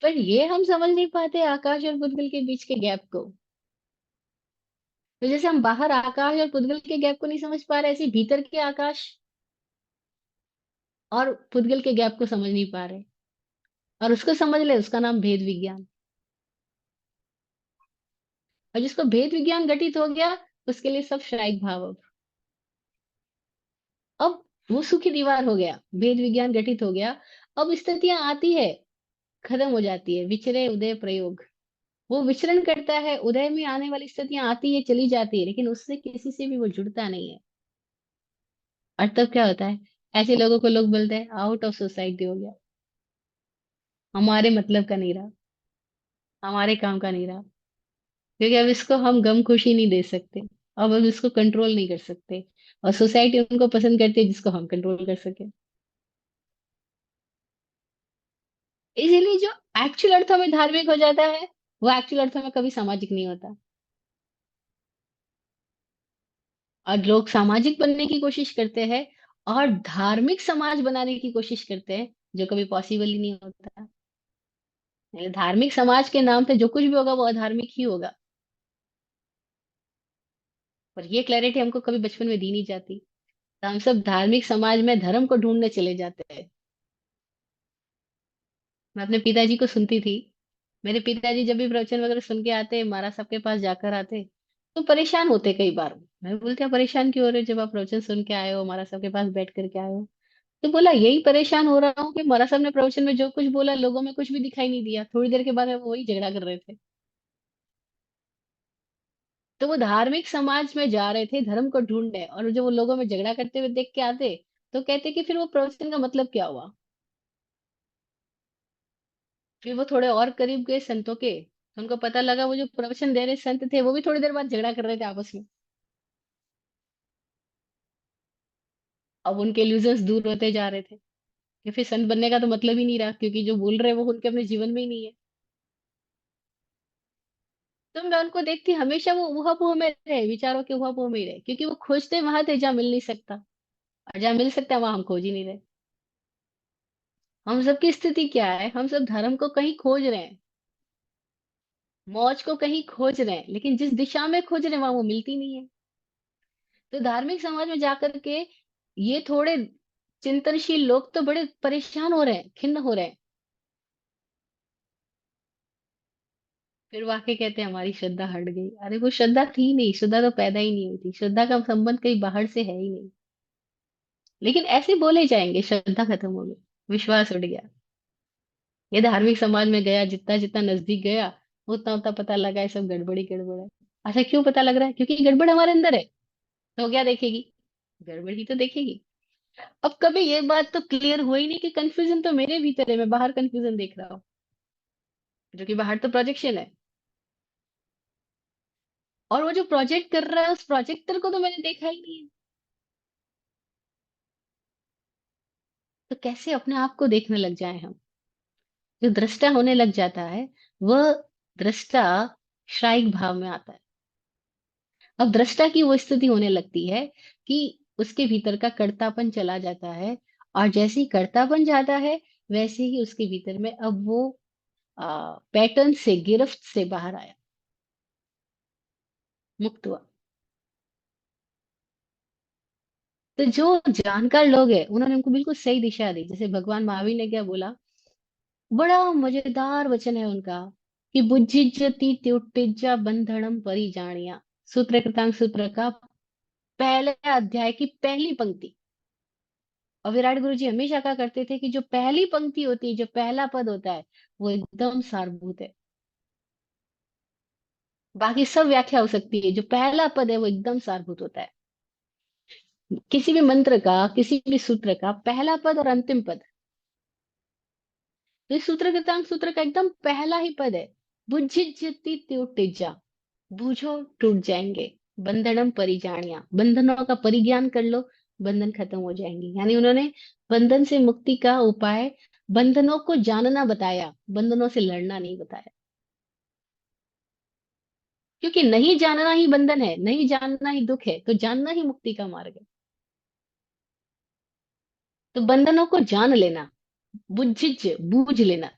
पर ये हम समझ नहीं पाते आकाश और पुद्गल के बीच के गैप को। तो जैसे हम बाहर आकाश और पुद्गल के गैप को नहीं समझ पा रहे, ऐसे भीतर के आकाश और पुद्गल के गैप को समझ नहीं पा रहे। और उसको समझ ले, उसका नाम भेद विज्ञान। और जिसको भेद विज्ञान घटित हो गया, उसके लिए सब श्राइक भाव। अब वो सुखी दीवार हो गया, भेद विज्ञान घटित हो गया। अब स्थितियां आती है, खत्म हो जाती है, विचरे उदय प्रयोग। वो विचरण करता है, उदय में आने वाली स्थितियां आती है, चली जाती है, लेकिन उससे किसी से भी वो जुड़ता नहीं है। और तब क्या होता है? ऐसे लोगों को लोग बोलते हैं आउट ऑफ सोसाइटी हो गया, हमारे मतलब का नहीं रहा, हमारे काम का नहीं रहा। क्योंकि अब इसको हम गम खुशी नहीं दे सकते, अब हम इसको कंट्रोल नहीं कर सकते। और सोसाइटी उनको पसंद करती है जिसको हम कंट्रोल कर सके। इसीलिए जो एक्चुअल अर्थों में धार्मिक हो जाता है, वो एक्चुअल अर्थों में कभी सामाजिक नहीं होता। और लोग सामाजिक बनने की कोशिश करते हैं और धार्मिक समाज बनाने की कोशिश करते हैं, जो कभी पॉसिबल ही नहीं होता। यानी धार्मिक समाज के नाम पे जो कुछ भी होगा वो अधार्मिक ही होगा। पर ये क्लैरिटी हमको कभी बचपन में दी नहीं जाती, तो हम सब धार्मिक समाज में धर्म को ढूंढने चले जाते हैं। मैं अपने पिताजी को सुनती थी। मेरे पिताजी जब भी प्रवचन वगैरह सुन के आते, महाराज साहब के पास जाकर आते, तो परेशान होते कई बार। मैं बोलती आप परेशान क्यों हो रहे हो, जब आप प्रवचन सुन के आए हो, महाराज साहब के पास बैठ करके आए हो? तो बोला यही परेशान हो रहा हूँ कि महाराज साहब ने प्रवचन में जो कुछ बोला लोगों में कुछ भी दिखाई नहीं दिया, थोड़ी देर के बाद में वो वही झगड़ा कर रहे थे। तो वो धार्मिक समाज में जा रहे थे धर्म को ढूंढने, और जब वो लोगों में झगड़ा करते हुए देख के आते, तो कहते कि फिर वो प्रवचन का मतलब क्या हुआ? फिर वो थोड़े और करीब गए संतों के, तो उनको पता लगा वो जो प्रवचन दे रहे संत थे वो भी थोड़ी देर बाद झगड़ा कर रहे थे आपस में। अब उनके इल्यूजन्स दूर होते जा रहे थे, कि फिर संत बनने का तो मतलब ही नहीं रहा, क्योंकि जो बोल रहे हैं वो उनके अपने जीवन में ही नहीं है। तो मैं उनको देखती हमेशा वो ऊहापोह में रहे, विचारों के ऊहापोह में ही रहे, क्योंकि वो खोजते वहां थे जहाँ मिल नहीं सकता। और जहाँ मिल सकता है वहां हम खोज ही नहीं रहे। हम सबकी स्थिति क्या है? हम सब धर्म को कहीं खोज रहे हैं, मौज को कहीं खोज रहे हैं, लेकिन जिस दिशा में खोज रहे हैं वहां वो मिलती नहीं है। तो धार्मिक समाज में जाकर के ये थोड़े चिंतनशील लोग तो बड़े परेशान हो रहे हैं, खिन्न हो रहे हैं। फिर वाकई कहते हैं हमारी श्रद्धा हट गई। अरे वो श्रद्धा थी नहीं, श्रद्धा तो पैदा ही नहीं हुई थी, श्रद्धा का संबंध कहीं बाहर से है ही नहीं। लेकिन ऐसे बोले जाएंगे श्रद्धा खत्म हो गई। विश्वास उठ गया। ये धार्मिक समाज में गया, जितना जितना नजदीक गया उतना उतना पता लगा है सब गड़बड़ी गड़बड़ है। अच्छा क्यों पता लग रहा है? क्योंकि गड़बड़ हमारे अंदर है। तो क्या देखेगी? गड़बड़ ही तो देखेगी। अब कभी ये बात तो क्लियर हुई नहीं कि कंफ्यूजन तो मेरे भीतर है, मैं बाहर कंफ्यूजन देख रहा हूँ, जो कि बाहर तो प्रोजेक्शन है। और वो जो प्रोजेक्ट कर रहा है उस प्रोजेक्टर को तो मैंने देखा ही नहीं है। तो कैसे अपने आप को देखने लग जाए हम? जो दृष्टा होने लग जाता है, वह दृष्टा श्राइक भाव में आता है। अब दृष्टा की वो स्थिति होने लगती है कि उसके भीतर का कर्तापन चला जाता है। और जैसे ही कर्तापन जाता है, वैसे ही उसके भीतर में अब वो पैटर्न से, गिरफ्त से बाहर आया, मुक्त हुआ। तो जो जानकार लोग हैं उन्होंने हमको बिल्कुल सही दिशा दी। जैसे भगवान महावीर ने क्या बोला, बड़ा मजेदार वचन है उनका, कि बुद्धिज्जति त्युट्टिज्जा बंधनम परिजानिया। सूत्र कृतांग सूत्र का पहले अध्याय की पहली पंक्ति। और विराट गुरु जी हमेशा कहा करते थे कि जो पहली पंक्ति होती है, जो पहला पद होता है, वो एकदम सारभूत है। बाकी सब व्याख्या हो सकती है, जो पहला पद है वो एकदम सारभूत होता है। किसी भी मंत्र का, किसी भी सूत्र का पहला पद और अंतिम पद, तो इस सूत्र कृतांग सूत्र का एकदम पहला ही पद है, बुझिज्जति त्योटिजा। बूझो टूट जाएंगे, बंधनम परिजानिया, बंधनों का परिज्ञान कर लो, बंधन खत्म हो जाएंगे। यानी उन्होंने बंधन से मुक्ति का उपाय, बंधनों को जानना बताया, बंधनों से लड़ना नहीं बताया। क्योंकि नहीं जानना ही बंधन है, नहीं जानना ही दुख है, तो जानना ही मुक्ति का मार्ग है। तो बंधनों को जान लेना, बुझिज बूझ लेना।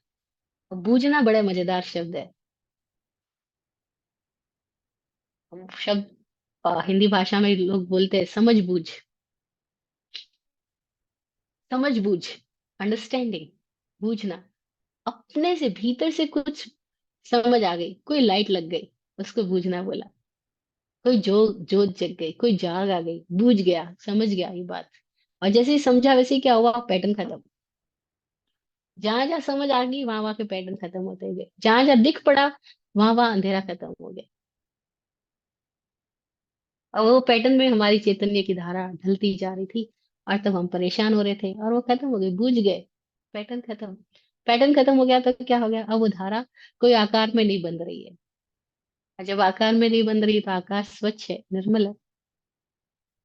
बूझना बड़ा मजेदार शब्द है। हम शब्द हिंदी भाषा में लोग बोलते हैं समझ बूझ। समझ बूझ, अंडरस्टैंडिंग, बूझना। अपने से भीतर से कुछ समझ आ गई, कोई लाइट लग गई, उसको बूझना बोला। कोई जोत जग गई, कोई जाग आ गई, बूझ गया, समझ गया ये बात। और जैसे ही समझा, वैसे ही क्या हुआ, पैटर्न खत्म। जहां जहां समझ आ गई, वहां वहां के पैटर्न खत्म होते गए। जहां जहां दिख पड़ा, वहां वहां अंधेरा खत्म हो गया। और वो पैटर्न में हमारी चैतन्य की धारा ढलती जा रही थी। और तब हम परेशान हो रहे थे, और वो खत्म हो गई, बूझ गए। पैटर्न खत्म। पैटर्न खत्म हो गया तो क्या हो गया, अब वो धारा कोई आकार में नहीं बन रही है। और जब आकार में नहीं बन रही, तो आकाश स्वच्छ है, निर्मल है।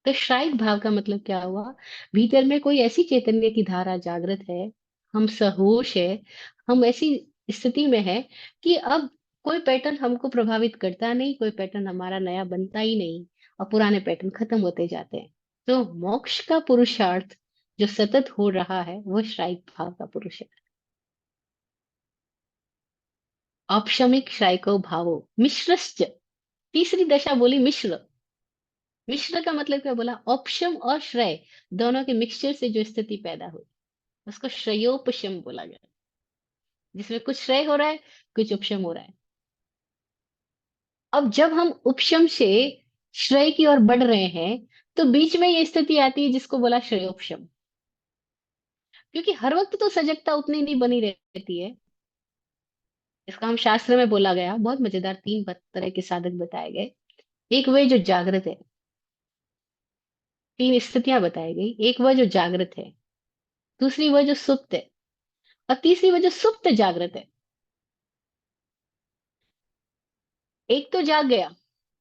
तो श्राइक भाव का मतलब क्या हुआ, भीतर में कोई ऐसी चैतन्य की धारा जागृत है, हम सहोश है, हम ऐसी स्थिति में है कि अब कोई पैटर्न हमको प्रभावित करता नहीं, कोई पैटर्न हमारा नया बनता ही नहीं, और पुराने पैटर्न खत्म होते जाते हैं। तो मोक्ष का पुरुषार्थ जो सतत हो रहा है, वो श्राइक भाव का पुरुषार्थ। औपशमिक श्राइको भावो मिश्रश्च। तीसरी दशा बोली मिश्र। मिश्र का मतलब क्या बोला, औपशम और श्रेय दोनों के मिक्सचर से जो स्थिति पैदा हुई, उसको श्रेयोपशम बोला गया। जिसमें कुछ श्रेय हो रहा है, कुछ उपशम हो रहा है। अब जब हम उपशम से श्रेय की ओर बढ़ रहे हैं, तो बीच में ये स्थिति आती है जिसको बोला श्रेयोपशम। क्योंकि हर वक्त तो सजगता उतनी नहीं बनी रहती है। इसका हम शास्त्र में बोला गया, बहुत मजेदार तीन तरह के साधक बताए गए। एक वह जो जागृत है, तीन स्थितियां बताई गई। एक वह जो जागृत है, दूसरी वह जो सुप्त है, और तीसरी वह जो सुप्त जागृत है। एक तो जाग गया,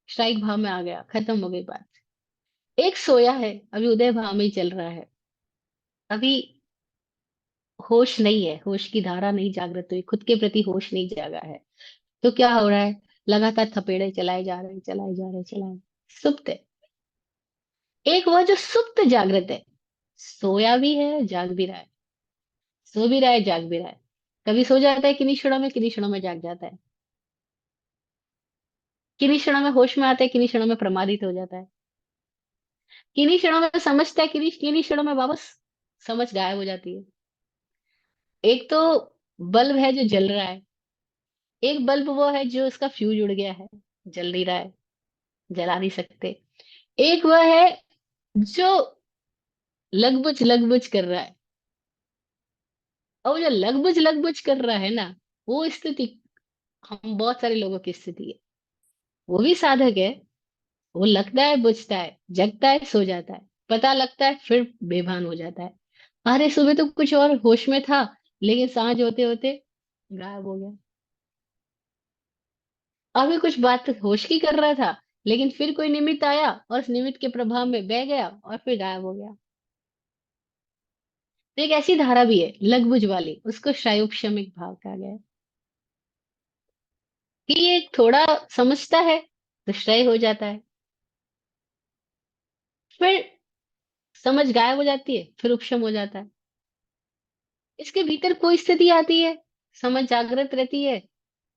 स्ट्राइक भाव में आ गया, खत्म हो गई बात। एक सोया है, अभी उदय भाव में ही चल रहा है, अभी होश नहीं है, होश की धारा नहीं जागृत हुई, खुद के प्रति होश नहीं जागा है। तो क्या हो रहा है, लगातार थपेड़े चलाए जा रहे हैं, चलाए जा रहे हैं, चलाए। सुप्त है। एक वह जो सुप्त जागृत है, सोया भी है, जाग भी रहा है, सो भी रहा है, जाग भी रहा है। कभी सो जाता है किन्हीं क्षणों में, किन्हीं क्षणों में जाग जाता है। किन्हीं क्षणों में होश में आता है, किन्हीं क्षणों में प्रमादित हो जाता है। किन्हीं क्षणों में समझता है, किन्हीं किन्हीं क्षणों में वापस समझ गायब हो जाती है। एक तो बल्ब है जो जल रहा है, एक बल्ब वो है जो उसका फ्यूज उड़ गया है, जल नहीं रहा है, जला नहीं सकते। एक वह है जो लगबुझ लगबुझ कर रहा है, और वो जो लगबुझ कर रहा है ना, वो स्थिति हम बहुत सारे लोगों की स्थिति है। वो भी साधक है, वो लगता है बुझता है, जगता है सो जाता है, पता लगता है फिर बेभान हो जाता है। अरे सुबह तो कुछ और होश में था, लेकिन सांझ होते होते गायब हो गया। अभी कुछ बात होश की कर रहा था, लेकिन फिर कोई निमित्त आया और उस निमित्त के प्रभाव में बह गया और फिर गायब हो गया। तो एक ऐसी धारा भी है लगबुझ वाली, उसको शायोपशमिक भाव कहा गया है। कि ये थोड़ा समझता है तो श्रेय हो जाता है, फिर समझ गायब हो जाती है, फिर उपशम हो जाता है। इसके भीतर कोई स्थिति आती है, समझ जागृत रहती है,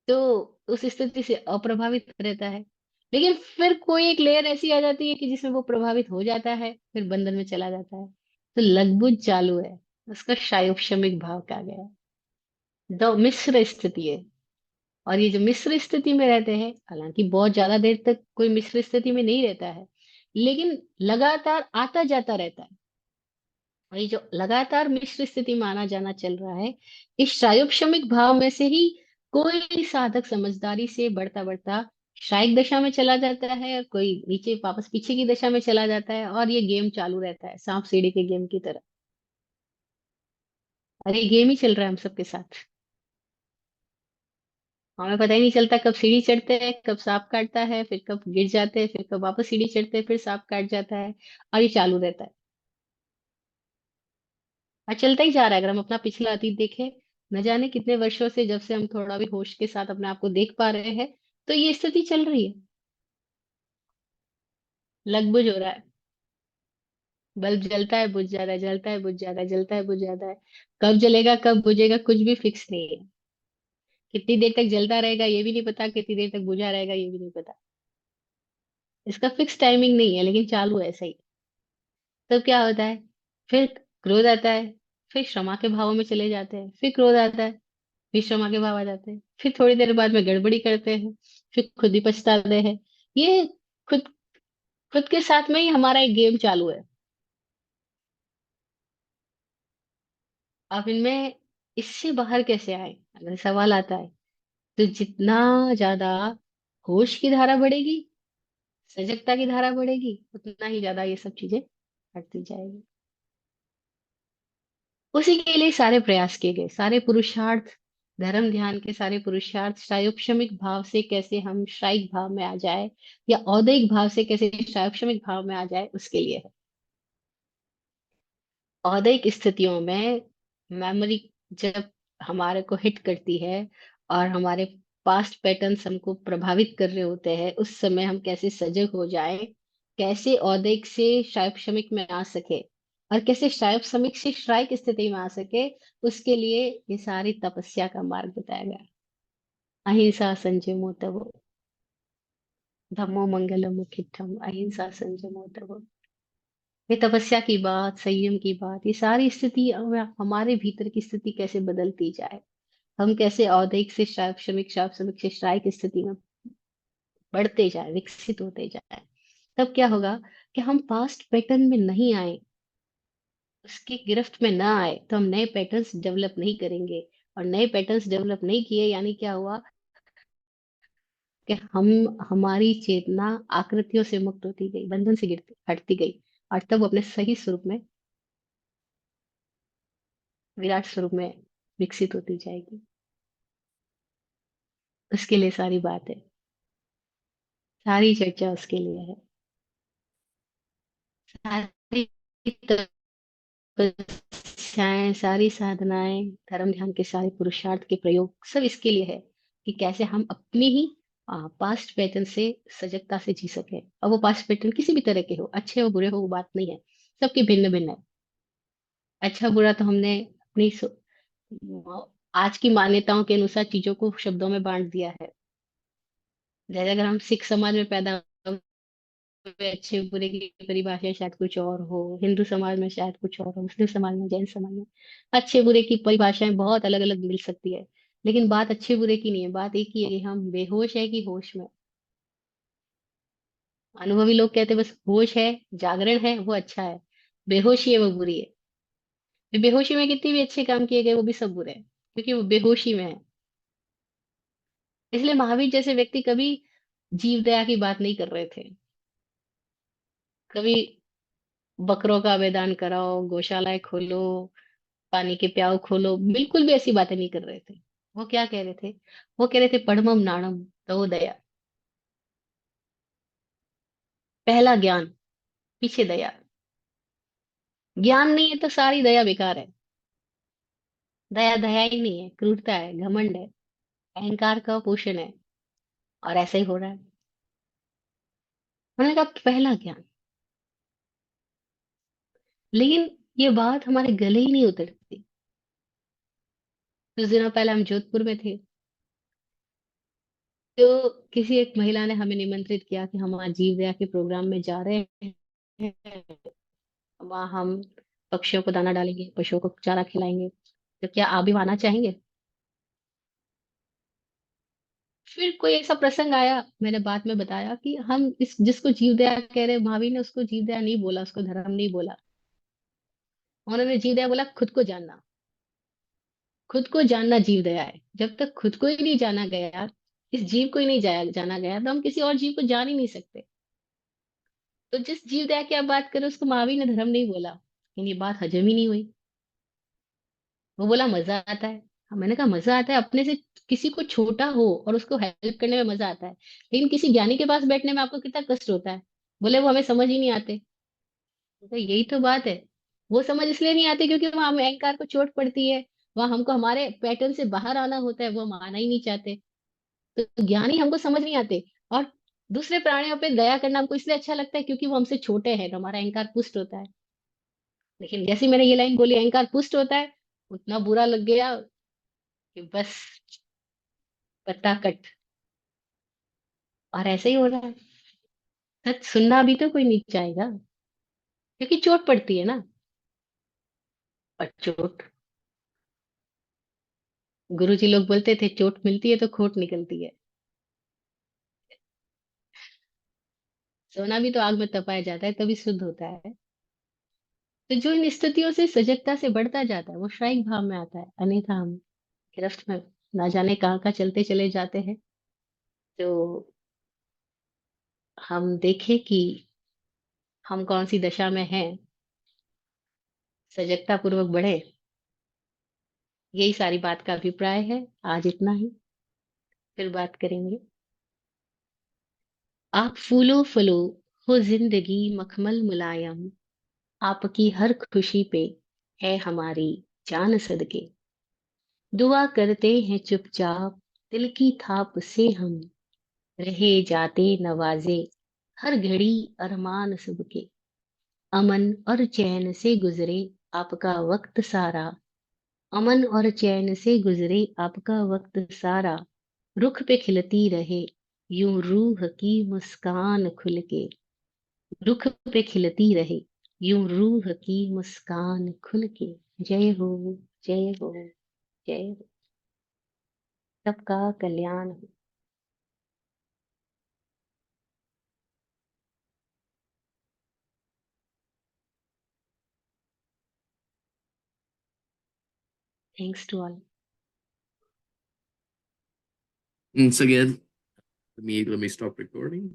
तो उस स्थिति से अप्रभावित रहता है। लेकिन फिर कोई एक लेयर ऐसी आ जाती है कि जिसमें वो प्रभावित हो जाता है, फिर बंधन में चला जाता है। तो लगबुझ चालू है, उसका शायोपशमिक भाव कहा गया है। दो मिश्र स्थिति है। और ये जो मिश्र स्थिति में रहते हैं, हालांकि बहुत ज्यादा देर तक कोई मिश्र स्थिति में नहीं रहता है, लेकिन लगातार आता जाता रहता है। और ये जो लगातार मिश्र स्थिति में आना जाना चल रहा है, इस शायोपशमिक भाव में से ही कोई साधक समझदारी से बढ़ता बढ़ता शायिक दशा में चला जाता है, और कोई नीचे वापस पीछे की दशा में चला जाता है, और ये गेम चालू रहता है सांप सीढ़ी के गेम की तरह। और ये गेम ही चल रहा है हम सबके साथ। हमें पता ही नहीं चलता कब सीढ़ी चढ़ते हैं, कब सांप काटता है, फिर कब गिर जाते हैं, फिर कब वापस सीढ़ी चढ़ते हैं, फिर सांप काट जाता है। और ये चालू रहता है और चलता ही जा रहा है। अगर हम अपना पिछला अतीत देखें, न जाने कितने वर्षों से, जब से हम थोड़ा भी होश के साथ अपने आप को देख पा रहे हैं, तो ये स्थिति चल रही है। लगबुझ हो रहा है, बल्ब जलता है बुझ जाता है, जलता है बुझ जाता है, जलता है बुझ जाता है। कब जलेगा कब बुझेगा कुछ भी फिक्स नहीं है। कितनी देर तक जलता रहेगा ये भी नहीं पता, कितनी देर तक बुझा रहेगा ये भी नहीं पता। इसका फिक्स टाइमिंग नहीं है, लेकिन चालू है ऐसा ही। तब क्या होता है, फिर क्रोध आता है, फिर क्षमा के भावों में चले जाते हैं, फिर क्रोध आता है, फिर क्षमा के भाव आ जाते हैं, फिर थोड़ी देर बाद में गड़बड़ी करते हैं, फिर खुद ही पछताते हैं। ये खुद खुद के साथ में ही हमारा एक गेम चालू है। अब इनमें इससे बाहर कैसे आए, अगर सवाल आता है, तो जितना ज्यादा होश की धारा बढ़ेगी, सजगता की धारा बढ़ेगी, उतना ही ज्यादा ये सब चीजें हटती जाएगी। उसी के लिए सारे प्रयास किए गए, सारे पुरुषार्थ, धर्म ध्यान के सारे पुरुषार्थ शायोपशमिक भाव से कैसे हम शायिक भाव में आ जाए, या औदैहिक भाव से कैसे शायोपशमिक भाव में आ जाए, उसके लिए है। औदैहिक स्थितियों में मेमोरी जब हमारे को हिट करती है, और हमारे पास्ट पैटर्न्स हमको प्रभावित कर रहे होते हैं, उस समय हम कैसे सजग हो जाएं, कैसे औदैहिक से शायपशमिक में आ सके, और कैसे शायपशमिक से श्रायक स्थिति में आ सके, उसके लिए ये सारी तपस्या का मार्ग बताया गया। अहिंसा संयमो तवो, धम्मो मंगलम मुखितम, अहिंसा संयमो तवो। ये तपस्या की बात, संयम की बात, ये सारी स्थिति हमारे भीतर की स्थिति कैसे बदलती जाए, हम कैसे औदैहिक से शायपशमिक से श्रायक स्थिति में बढ़ते जाए, विकसित होते जाए। तब क्या होगा कि हम पास्ट पैटर्न में नहीं आए, उसकी गिरफ्त में ना आए, तो हम नए पैटर्न्स डेवलप नहीं करेंगे। और नए पैटर्न्स डेवलप नहीं किए, यानी क्या हुआ कि हम हमारी चेतना आकृतियों से मुक्त होती गई, बंधन से गिरती हटती गई, और तब अपने सही स्वरूप में, विराट स्वरूप में विकसित होती जाएगी। उसके लिए सारी बात है, सारी चर्चा उसके लिए है। सारी तपस्याएं, सारी साधनाएं, धर्म ध्यान के सारे पुरुषार्थ के प्रयोग, सब इसके लिए है कि कैसे हम अपनी ही पास्ट पैटर्न से सजगता से जी सके। और वो पास्ट पैटर्न किसी भी तरह के हो, अच्छे हो बुरे हो, वो बात नहीं है, सबके भिन्न भिन्न है। अच्छा बुरा तो हमने अपनी आज की मान्यताओं के अनुसार चीजों को शब्दों में बांट दिया है। जैसे अगर हम सिख समाज में पैदा हुए, अच्छे बुरे की परिभाषा शायद कुछ और हो, हिंदू समाज में शायद कुछ और हो, मुस्लिम समाज में, जैन समाज में अच्छे बुरे की परिभाषाएं बहुत अलग अलग मिल सकती है। लेकिन बात अच्छे बुरे की नहीं है, बात एक ही है कि हम बेहोश है कि होश में। अनुभवी लोग कहते हैं बस होश है, जागरण है वो अच्छा है, बेहोशी है वो बुरी है। बेहोशी में कितनी भी अच्छे काम किए गए वो भी सब बुरे हैं, क्योंकि वो बेहोशी में है। इसलिए महावीर जैसे व्यक्ति कभी जीव दया की बात नहीं कर रहे थे। कभी बकरों का आवेदन कराओ, गौशालाएं खोलो, पानी के प्याऊ खोलो, बिल्कुल भी ऐसी बातें नहीं कर रहे थे। वो क्या कह रहे थे? वो कह रहे थे पढ़मम नाणम तो दया। पहला ज्ञान, पीछे दया। ज्ञान नहीं है तो सारी दया बेकार है। दया दया ही नहीं है, क्रूरता है, घमंड है, अहंकार का पोषण है। और ऐसा ही हो रहा है। उन्होंने कहा पहला ज्ञान। लेकिन ये बात हमारे गले ही नहीं उतरती। कुछ दिनों पहले हम जोधपुर में थे, तो किसी एक महिला ने हमें निमंत्रित किया कि हम आज जीव दया के प्रोग्राम में जा रहे हैं। वहाँ हम पक्षियों को दाना डालेंगे, पशुओं को चारा खिलाएंगे, तो क्या आप भी आना चाहेंगे? फिर कोई ऐसा प्रसंग आया, मैंने बाद में बताया कि हम इस जिसको जीव दया कह रहे हैं, भाभी ने उसको जीव दया नहीं बोला, उसको धर्म नहीं बोला। उन्होंने जीव दया बोला खुद को जानना। खुद को जानना जीव दया है। जब तक खुद को ही नहीं जाना गया, इस जीव को ही नहीं जाना गया, तो हम किसी और जीव को जान ही नहीं सकते। तो जिस जीव दया की आप बात करें उसको महावीर ने धर्म नहीं बोला, लेकिन ये बात हजम ही नहीं हुई। वो बोला मजा आता है। हाँ, मैंने कहा मजा आता है अपने से किसी को छोटा हो और उसको हेल्प करने में मजा आता है, लेकिन किसी ज्ञानी के पास बैठने में आपको कितना कष्ट होता है। बोले वो हमें समझ ही नहीं आते। तो यही तो बात है। वो समझ इसलिए नहीं आते क्योंकि वहां हमें अहंकार को चोट पड़ती है। वहां हमको हमारे पैटर्न से बाहर आना होता है, वो हम आना ही नहीं चाहते। तो ज्ञानी हमको समझ नहीं आते। और दूसरे प्राणियों पे दया करना हमको इसलिए अच्छा लगता है क्योंकि वो हमसे छोटे हैं, तो हमारा अहंकार पुष्ट होता है। लेकिन जैसे मैंने ये लाइन बोली अहंकार पुष्ट होता है, उतना बुरा लग गया कि बस पत्ता कट। और ऐसे ही हो रहा है। सच सुनना भी तो कोई नहीं चाहेगा, क्योंकि चोट पड़ती है ना। और चोट, गुरुजी लोग बोलते थे चोट मिलती है तो खोट निकलती है। सोना भी तो आग में तपाया जाता है तभी शुद्ध होता है। तो जो इन स्थितियों से सजगता से बढ़ता जाता है वो शाइक भाव में आता है, अन्यथा हम गिरफ्त में ना जाने कहाँ का चलते चले जाते हैं। तो हम देखें कि हम कौन सी दशा में हैं, सजगता पूर्वक बढ़े। यही सारी बात का अभिप्राय है। आज इतना ही, फिर बात करेंगे। आप फूलो फलो हो जिंदगी मखमल मुलायम, आपकी हर खुशी पे है हमारी जान सदके। दुआ करते हैं चुपचाप दिल की थाप से हम, रहे जाते नवाजे हर घड़ी अरमान सबके। अमन और चैन से गुजरे आपका वक्त सारा, अमन और चैन से गुजरे आपका वक्त सारा। रुख पे खिलती रहे यूं रूह की मुस्कान खुल के, रुख पे खिलती रहे यूं रूह की मुस्कान खुल के। जय हो, जय हो, जय हो। सबका कल्याण हो। Thanks to all. Once again, let me stop recording.